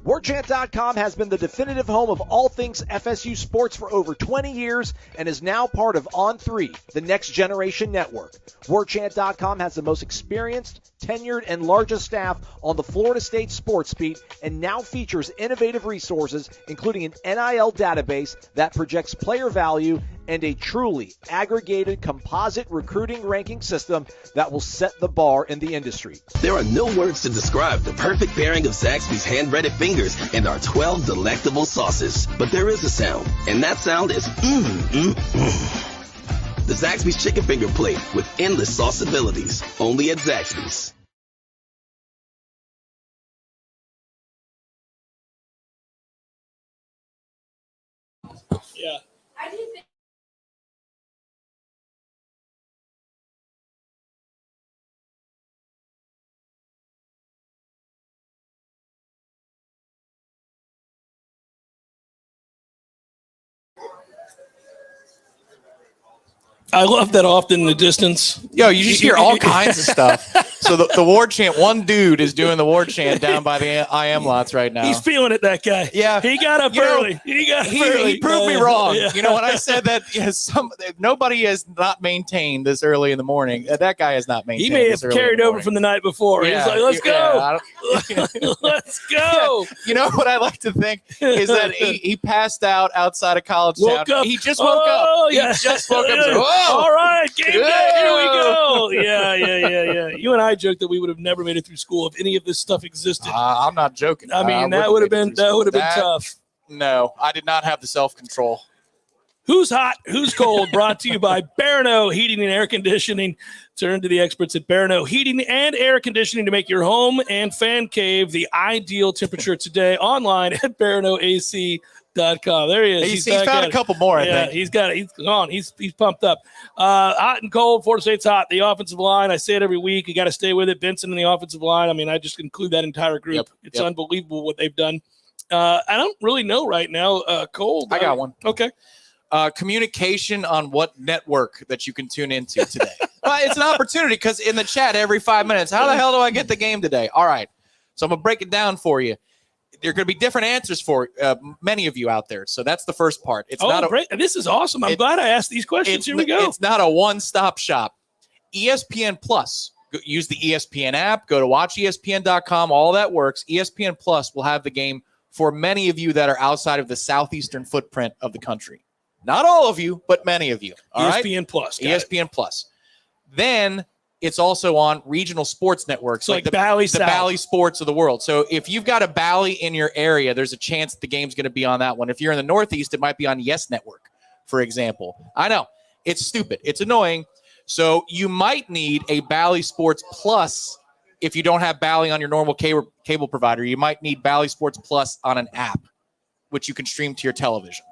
Warchant.com has been the definitive home of all things FSU sports for over 20 years and is now part of On3, the next generation network. Warchant.com has the most experienced, tenured, and largest staff on the Florida State sports beat and now features innovative resources, including an NIL database that projects player value and a truly aggregated composite recruiting ranking system that will set the bar in the industry. There are no words to describe the perfect pairing of Zaxby's hand-breaded fingers and our 12 delectable sauces. But there is a sound, and that sound is The Zaxby's Chicken Finger Plate with endless sauce abilities. Only at Zaxby's. Yeah. I love that often in the distance. Yo, you just hear all kinds of stuff. So the war chant, one dude is doing the war chant down by the IM lots right now. He's feeling it, that guy. Yeah. He got up early. He proved me wrong. Yeah. You know, when I said that nobody has not maintained this early in the morning, that guy has not maintained. He may have carried over from the night before. Yeah. He's like, let's go. Let's go. You know what I like to think is that he passed out outside of Collegetown. Woke up. He just woke up. Yeah. He just woke up. Whoa. All right, game day. Here we go. Yeah. You and I joked that we would have never made it through school if any of this stuff existed. I'm not joking. I mean, that would have been tough. No, I did not have the self-control. Who's hot? Who's cold? Brought to you by Barno Heating and Air Conditioning. Turn to the experts at Barno Heating and Air Conditioning to make your home and fan cave the ideal temperature today. Online at BarnoAC.com. There he is. He's found a couple more, I think. He's got it. He's on. He's pumped up. Hot and cold. Florida State's hot. The offensive line. I say it every week. You got to stay with it. Benson in the offensive line. I mean, I just include that entire group. Yep. It's unbelievable what they've done. I don't really know right now. Cold. I got one. Okay. Communication on what network that you can tune into today. It's an opportunity because in the chat every 5 minutes, how the hell do I get the game today? All right. So I'm going to break it down for you. There are going to be different answers for many of you out there. So that's the first part. It's not great. This is awesome. I'm glad I asked these questions. Here we go. It's not a one-stop shop. ESPN Plus. Use the ESPN app. Go to watchespn.com. All that works. ESPN Plus will have the game for many of you that are outside of the southeastern footprint of the country. Not all of you, but many of you. All ESPN right? Plus. ESPN Plus. Then it's also on regional sports networks, like the Bally Sports of the world. So if you've got a Bally in your area, there's a chance the game's going to be on that one. If you're in the Northeast, it might be on Yes Network, for example. I know. It's stupid. It's annoying. So you might need a Bally Sports Plus if you don't have Bally on your normal cable provider. You might need Bally Sports Plus on an app, which you can stream to your television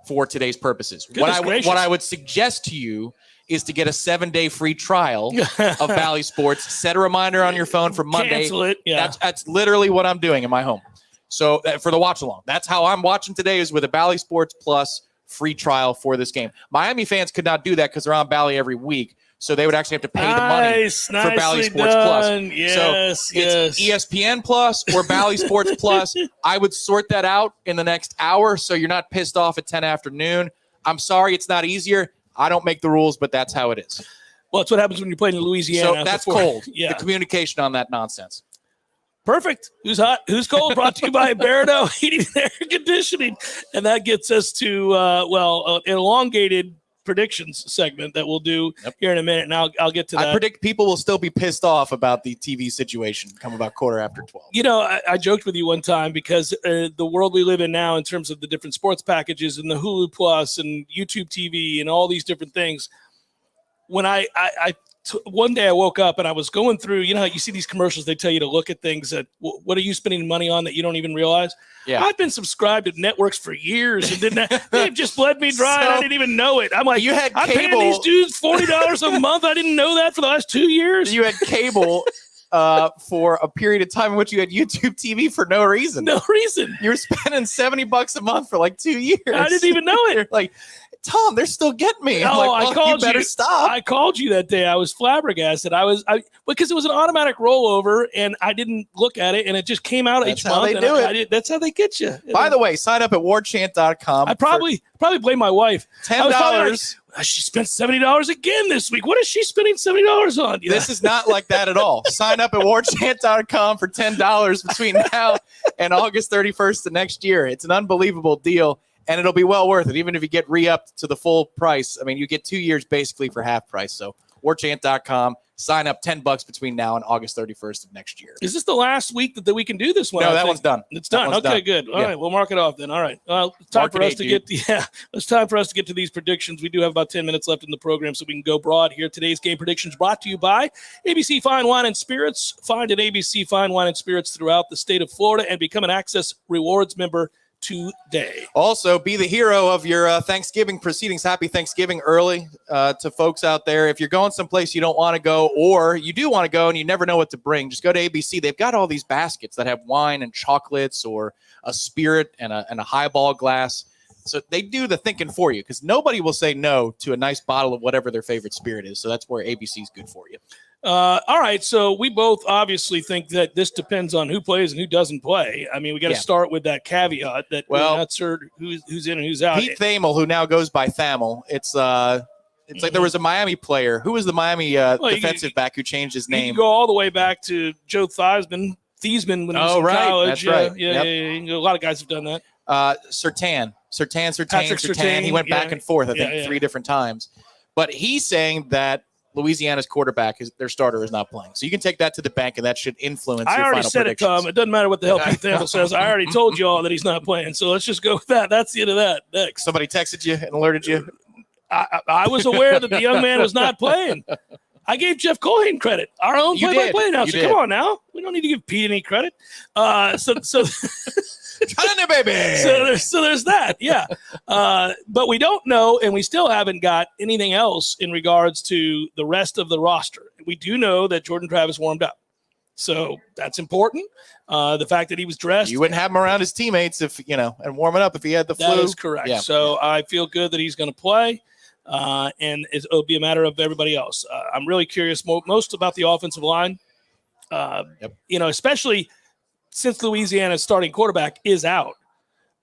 for today's purposes. What I would suggest to you is to get a 7-day free trial of Bally Sports. Set a reminder on your phone for Monday. Cancel it. Yeah. That's literally what I'm doing in my home. So for the watch along, that's how I'm watching today, is with a Bally Sports Plus free trial for this game. Miami fans could not do that because they're on Bally every week. So they would actually have to pay the money for Bally Sports Plus. Yes, so it's ESPN Plus or Bally Sports Plus. I would sort that out in the next hour so you're not pissed off at 10 afternoon. I'm sorry it's not easier. I don't make the rules, but that's how it is. Well, it's what happens when you're playing in Louisiana. So that's cold. Yeah. The communication on that nonsense. Perfect. Who's hot? Who's cold? Brought to you by Barredo Heating and Air Conditioning. And that gets us to, an elongated predictions segment that we'll do here in a minute. And I'll get to that. I predict people will still be pissed off about the TV situation come about 12:15. You know, I joked with you one time because the world we live in now in terms of the different sports packages and the Hulu Plus and YouTube TV and all these different things, when one day I woke up and I was going through, you know, you see these commercials, they tell you to look at things that, what are you spending money on that you don't even realize? Yeah. I've been subscribed to networks for years and they've just bled me dry and I didn't even know it. I'm like, I'm paying these dudes $40 a month. I didn't know that for the last 2 years. You had cable for a period of time in which you had YouTube TV for no reason. No reason. You were spending $70 a month for like 2 years. I didn't even know it. You're like, Tom, they're still getting me. I'm like, I called you better stop. I called you that day. I was flabbergasted. Because it was an automatic rollover and I didn't look at it and it just came out each month. That's how they do it. That's how they get you. By the way, sign up at warchant.com. I probably blame my wife. $10. She spent $70 again this week. What is she spending $70 on? This is not like that at all. Sign up at warchant.com for $10 between now and August 31st of next year. It's an unbelievable deal. And it'll be well worth it, even if you get re-upped to the full price. I mean, you get 2 years basically for half price. So warchant.com, sign up $10 between now and August 31st of next year. Is this the last week that we can do this one? No, that one's done. It's done. Okay, good. All right, we'll mark it off then. All right. It's time for us to get to these predictions. We do have about 10 minutes left in the program, so we can go broad here. Today's game predictions brought to you by ABC Fine Wine and Spirits. Find an ABC Fine Wine and Spirits throughout the state of Florida and become an Access Rewards member today. Also, be the hero of your Thanksgiving proceedings. Happy Thanksgiving early to folks out there. If you're going someplace you don't want to go, or you do want to go and you never know what to bring, just go to ABC. They've got all these baskets that have wine and chocolates or a spirit and a highball glass. So they do the thinking for you because nobody will say no to a nice bottle of whatever their favorite spirit is. So that's where ABC is good for you. All right, so we both obviously think that this depends on who plays and who doesn't play. I mean, we got to start with that caveat that we're not certain who's in and who's out. Pete Thamel, who now goes by Thamel, it's like there was a Miami player. Who was the Miami defensive back who changed his name? You can go all the way back to Joe Theismann when he was in college. That's right. Yeah. A lot of guys have done that. Surtain. Surtain. He went back and forth, I think, 3 different times. But he's saying that Louisiana's quarterback, their starter, is not playing. So you can take that to the bank, and that should influence your final predictions. I already said it, Tom. It doesn't matter what the hell Pete Thamel says. I already told you all that he's not playing. So let's just go with that. That's the end of that. Next. Somebody texted you and alerted you? I was aware that the young man was not playing. I gave Jeff Colhane credit, our own play-by-play announcer. Come on now. We don't need to give Pete any credit. So there's that, yeah. But we don't know, and we still haven't got anything else in regards to the rest of the roster. We do know that Jordan Travis warmed up, so that's important. The fact that he was dressed, you wouldn't have him around his teammates and warming up if he had the flu. That is correct. Yeah. So I feel good that he's going to play, and it'll be a matter of everybody else. I'm really curious most about the offensive line. Especially since Louisiana's starting quarterback is out,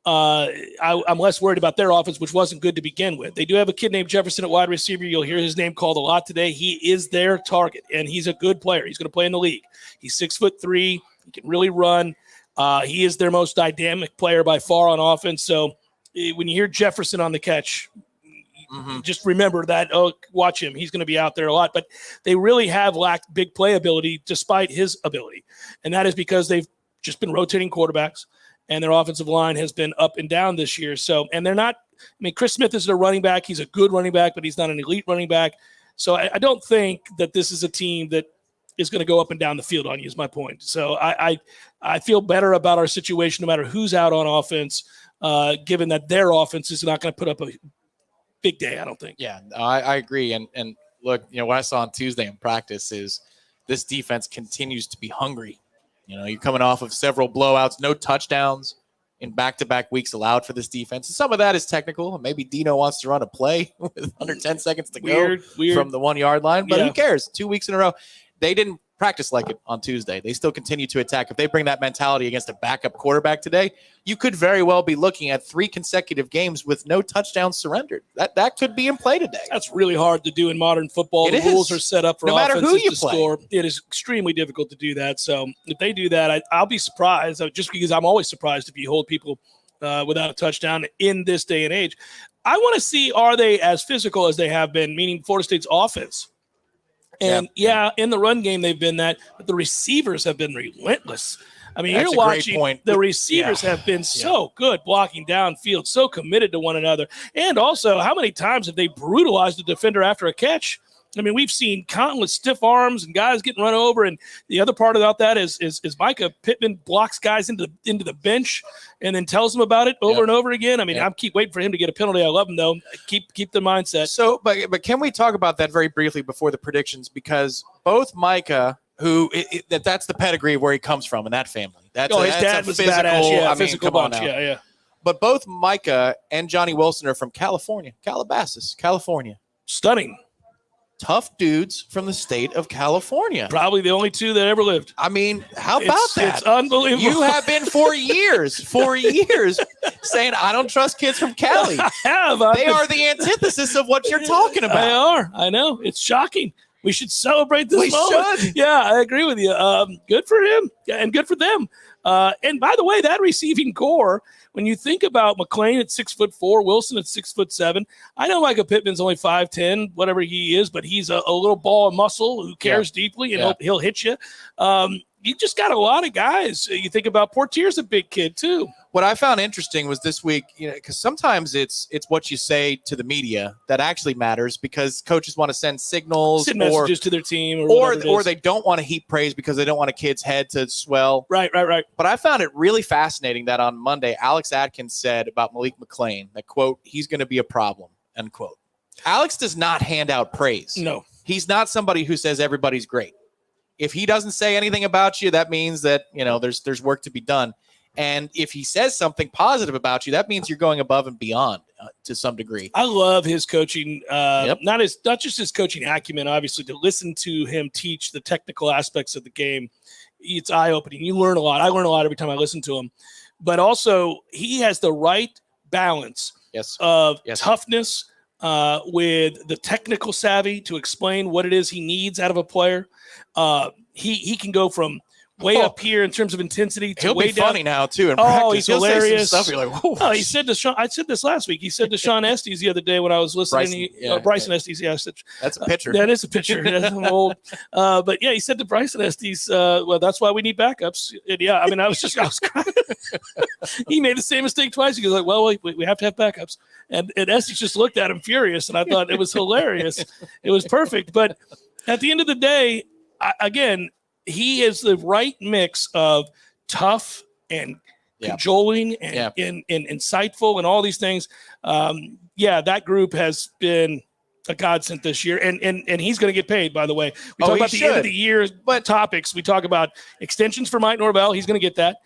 I'm less worried about their offense, which wasn't good to begin with. They do have a kid named Jefferson at wide receiver. You'll hear his name called a lot today. He is their target, and he's a good player. He's going to play in the league. He's 6'3". He can really run. He is their most dynamic player by far on offense. So when you hear Jefferson on the catch, just remember that, watch him. He's going to be out there a lot. But they really have lacked big playability despite his ability, and that is because they've just been rotating quarterbacks, and their offensive line has been up and down this year. So, and they're not, Chris Smith is their running back. He's a good running back, but he's not an elite running back. So I don't think that this is a team that is going to go up and down the field on you, is my point. So I feel better about our situation no matter who's out on offense, given that their offense is not going to put up a big day, I don't think. Yeah, I agree. And look, what I saw on Tuesday in practice is this defense continues to be hungry. You're coming off of several blowouts, no touchdowns in back-to-back weeks allowed for this defense. And some of that is technical. Maybe Dino wants to run a play with under 10 seconds to go from the 1 yard line, but who cares? 2 weeks in a row. They didn't practice like it on Tuesday. They still continue to attack. If they bring that mentality against a backup quarterback today, you could very well be looking at 3 consecutive games with no touchdowns surrendered. That could be in play today. That's really hard to do in modern football. The rules are set up for no matter who you to play. score. It is extremely difficult to do that. So if they do that, I'll be surprised, just because I'm always surprised if you hold people without a touchdown in this day and age. I want to see, are they as physical as they have been, meaning Florida State's offense? And in the run game, they've been that, but the receivers have been relentless. I mean, That's you're watching, the receivers have been so good blocking downfield, so committed to one another. And also, how many times have they brutalized a defender after a catch? I mean, we've seen countless stiff arms and guys getting run over. And the other part about that is Micah Pittman blocks guys into the bench and then tells them about it over and over again. I mean, I keep waiting for him to get a penalty. I love him, though. Keep the mindset. So, but can we talk about that very briefly before the predictions? Because both Micah, that's the pedigree of where he comes from in that family. His dad was badass. Physical bunch. Yeah. But both Micah and Johnny Wilson are from California, Calabasas, California. Stunning. Tough dudes from the state of California. Probably the only 2 that ever lived. I mean, how about that? It's unbelievable. You have been for years saying, I don't trust kids from Cali. I have. They are the antithesis of what you're talking about. They are. I know. It's shocking. We should celebrate this moment. We should. Yeah, I agree with you. Good for him and good for them. And by the way, that receiving core, when you think about McClain at 6'4", Wilson at 6'7", I know Micah Pittman's only 5'10", whatever he is, but he's a little ball of muscle who cares deeply, and he'll hit you. You just got a lot of guys. You think about Portier's a big kid too. What I found interesting was this week, because sometimes it's what you say to the media that actually matters, because coaches want to send signals, send messages to their team, or they don't want to heap praise because they don't want a kid's head to swell. Right. But I found it really fascinating that on Monday, Alex Atkins said about Malik McClain that, quote, he's going to be a problem, end quote. Alex does not hand out praise. No. He's not somebody who says everybody's great. If he doesn't say anything about you, that means that, there's work to be done. And if he says something positive about you, that means you're going above and beyond to some degree. I love his coaching, not just his coaching acumen, obviously, to listen to him teach the technical aspects of the game. It's eye-opening. You learn a lot. I learn a lot every time I listen to him. But also, he has the right balance of toughness with the technical savvy to explain what it is he needs out of a player. He can go from way up here in terms of intensity to He'll way be down. Funny now too. In practice. He's hilarious. Say some stuff, you're like, whoa. He said to Sean. I said this last week. He said to Sean Estes the other day when I was listening. Bryson Estes. Yeah, I said, that's a pitcher. That is a pitcher. That's old. But yeah, he said to Bryson Estes, "Well, that's why we need backups." And yeah, I mean, I was crying. He made the same mistake twice. He goes like, "Well, we have to have backups." And Estes just looked at him furious, and I thought it was hilarious. It was perfect. But at the end of the day, again, he is the right mix of tough and cajoling and insightful and all these things. That group has been a godsend this year, and he's going to get paid, by the way. We talk about the end of the year topics. We talk about extensions for Mike Norvell. He's going to get that.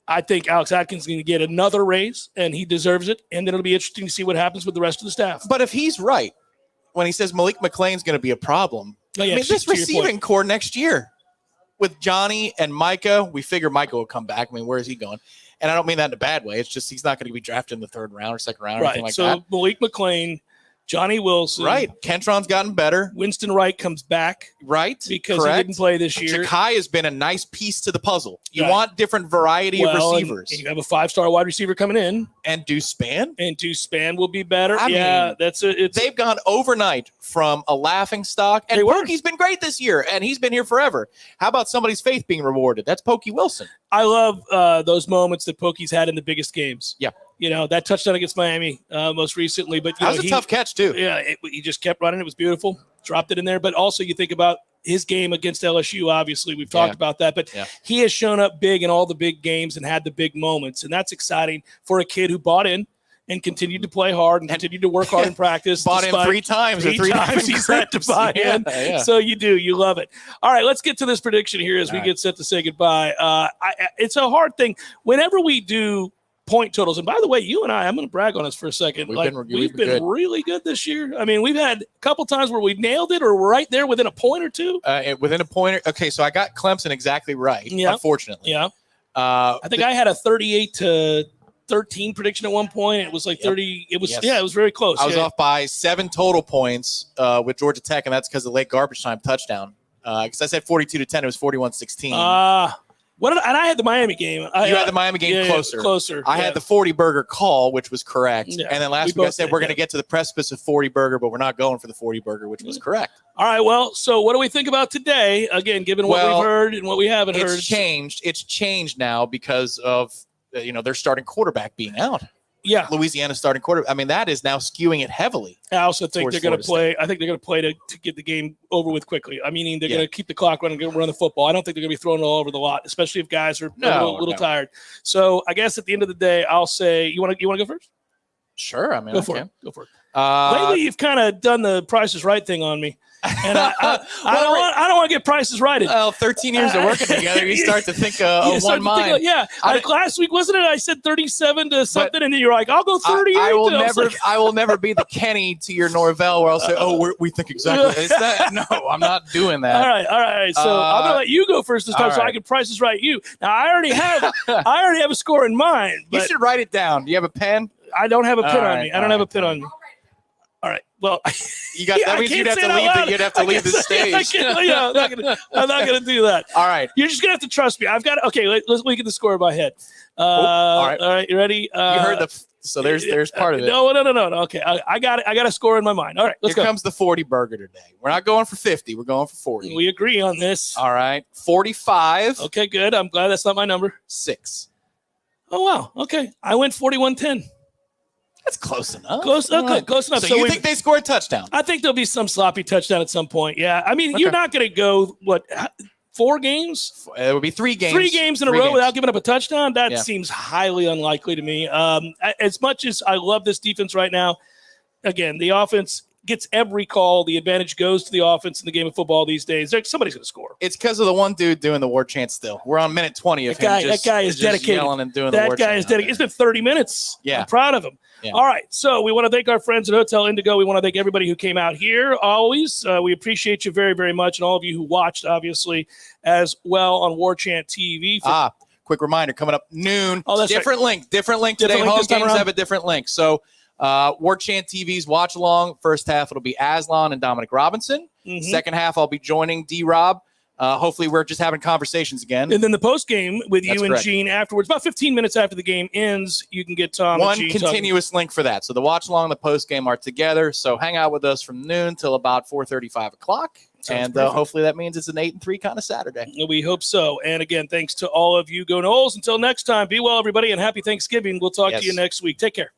I think Alex Atkins is going to get another raise, and he deserves it. And then it'll be interesting to see what happens with the rest of the staff. But if he's right when he says Malik McClain's going to be a problem, this receiving core next year with Johnny and Micah, we figure Micah will come back. I mean, where is he going? And I don't mean that in a bad way. It's just he's not going to be drafted in the 3rd round or 2nd round or anything like that. So Malik McClain, Johnny Wilson. Right. Kentron's gotten better. Winston Wright comes back. Right. Because he didn't play this year. Jakai has been a nice piece to the puzzle. You want different variety of receivers. And you have a 5-star wide receiver coming in. And Deuce Spann. And Deuce Spann will be better. I mean, they've gone overnight from a laughing stock. And Pokey's been great this year, and he's been here forever. How about somebody's faith being rewarded? That's Pokey Wilson. I love those moments that Pokey's had in the biggest games. Yeah. That touchdown against Miami most recently. But that was a tough catch, too. Yeah, he just kept running. It was beautiful. Dropped it in there. But also you think about his game against LSU, obviously. We've talked about that. But he has shown up big in all the big games and had the big moments. And that's exciting for a kid who bought in and continued to play hard and continued to work hard in practice. Bought in 3 times. Three times he's had to buy in. Yeah. So you love it. All right, let's get to this prediction here as we get set to say goodbye. It's a hard thing. Whenever we do point totals. And by the way, you and I'm going to brag on us for a second. We've been been really good this year. I mean, we've had a couple times where we nailed it or we're right there within a point or two. Within a point. Okay, so I got Clemson exactly right, unfortunately. Yeah. I think I had a 38-13 prediction at one point. It was like 30. It was it was very close. I was off by 7 total points with Georgia Tech, and that's because of the late garbage time touchdown. Because I said 42-10, it was 41-16. And I had the Miami game. You had the Miami game closer. Closer. I had the 40-burger call, which was correct. Yeah. And then last week I said we're going to get to the precipice of 40-burger, but we're not going for the 40-burger, which was correct. All right, well, so what do we think about today? Again, given what we've heard and what we haven't heard. It's changed. It's changed now because of their starting quarterback being out. Yeah, Louisiana's starting quarterback. I mean, that is now skewing it heavily. I also think they're going to play. I think they're going to play to get the game over with quickly. I mean, they're going to keep the clock running, going to run the football. I don't think they're going to be throwing it all over the lot, especially if guys are a little tired. So I guess at the end of the day, I'll say, you want to go first? Sure. I mean, go for it. Lately, you've kind of done the Price is Right thing on me. And I don't want to get prices righted. Well, 13 years of working together, you start to think of one mind. Last week, wasn't it? I said 37 to something, and then you're like, I'll go 38. I will never be the Kenny to your Norvell where I'll say, we think exactly. It's that. No, I'm not doing that. All right. So I'm going to let you go first this time so I can prices right you. Now, I already have a score in mind. You should write it down. Do you have a pen? I don't have a pen on me. I don't have a pen on me. All right. Well, that means you'd have to leave. You'd have to leave the stage. I'm not gonna do that. All right. You're just gonna have to trust me. I've got. Okay. Let's look at the score in my head. All right. You ready? You heard so there's part of it. No. Okay. I got it. I got a score in my mind. All right. Let's go. Here comes the 40 burger today. We're not going for 50. We're going for 40. We agree on this. All right. 45. Okay. Good. I'm glad that's not my number. 6. Oh wow. Okay. I went 41-10. That's close enough. Close enough. So you think they score a touchdown? I think there'll be some sloppy touchdown at some point. Yeah. I mean, you're not going to go, 4 games? It would be 3 games. 3 games in a row without giving up a touchdown? That seems highly unlikely to me. As much as I love this defense right now, again, the offense gets every call. The advantage goes to the offense in the game of football these days. Somebody's going to score. It's because of the one dude doing the Warchant still. We're on minute 20 of him. That guy is dedicated. Yelling and doing the Warchant. That guy is dedicated. It's been 30 minutes. Yeah. I'm proud of him. Yeah. All right. So we want to thank our friends at Hotel Indigo. We want to thank everybody who came out here always. We appreciate you very, very much. And all of you who watched, obviously, as well on Warchant TV. Quick reminder, coming up noon. Oh, that's different right. link. Different link today. Home games have a different link. So Warchant TV's watch along. First half, it'll be Aslan and Dominic Robinson. Mm-hmm. Second half, I'll be joining D-Rob. Hopefully, we're just having conversations again. And then the post game with you and Gene afterwards, about 15 minutes after the game ends, you can get Tom one and Gene continuous link for that. So the watch along and the post game are together. So hang out with us from noon till about 4:30, 5 o'clock. And hopefully that means it's an 8-3 kind of Saturday. We hope so. And again, thanks to all of you. Go Noles. Until next time, be well, everybody, and happy Thanksgiving. We'll talk to you next week. Take care.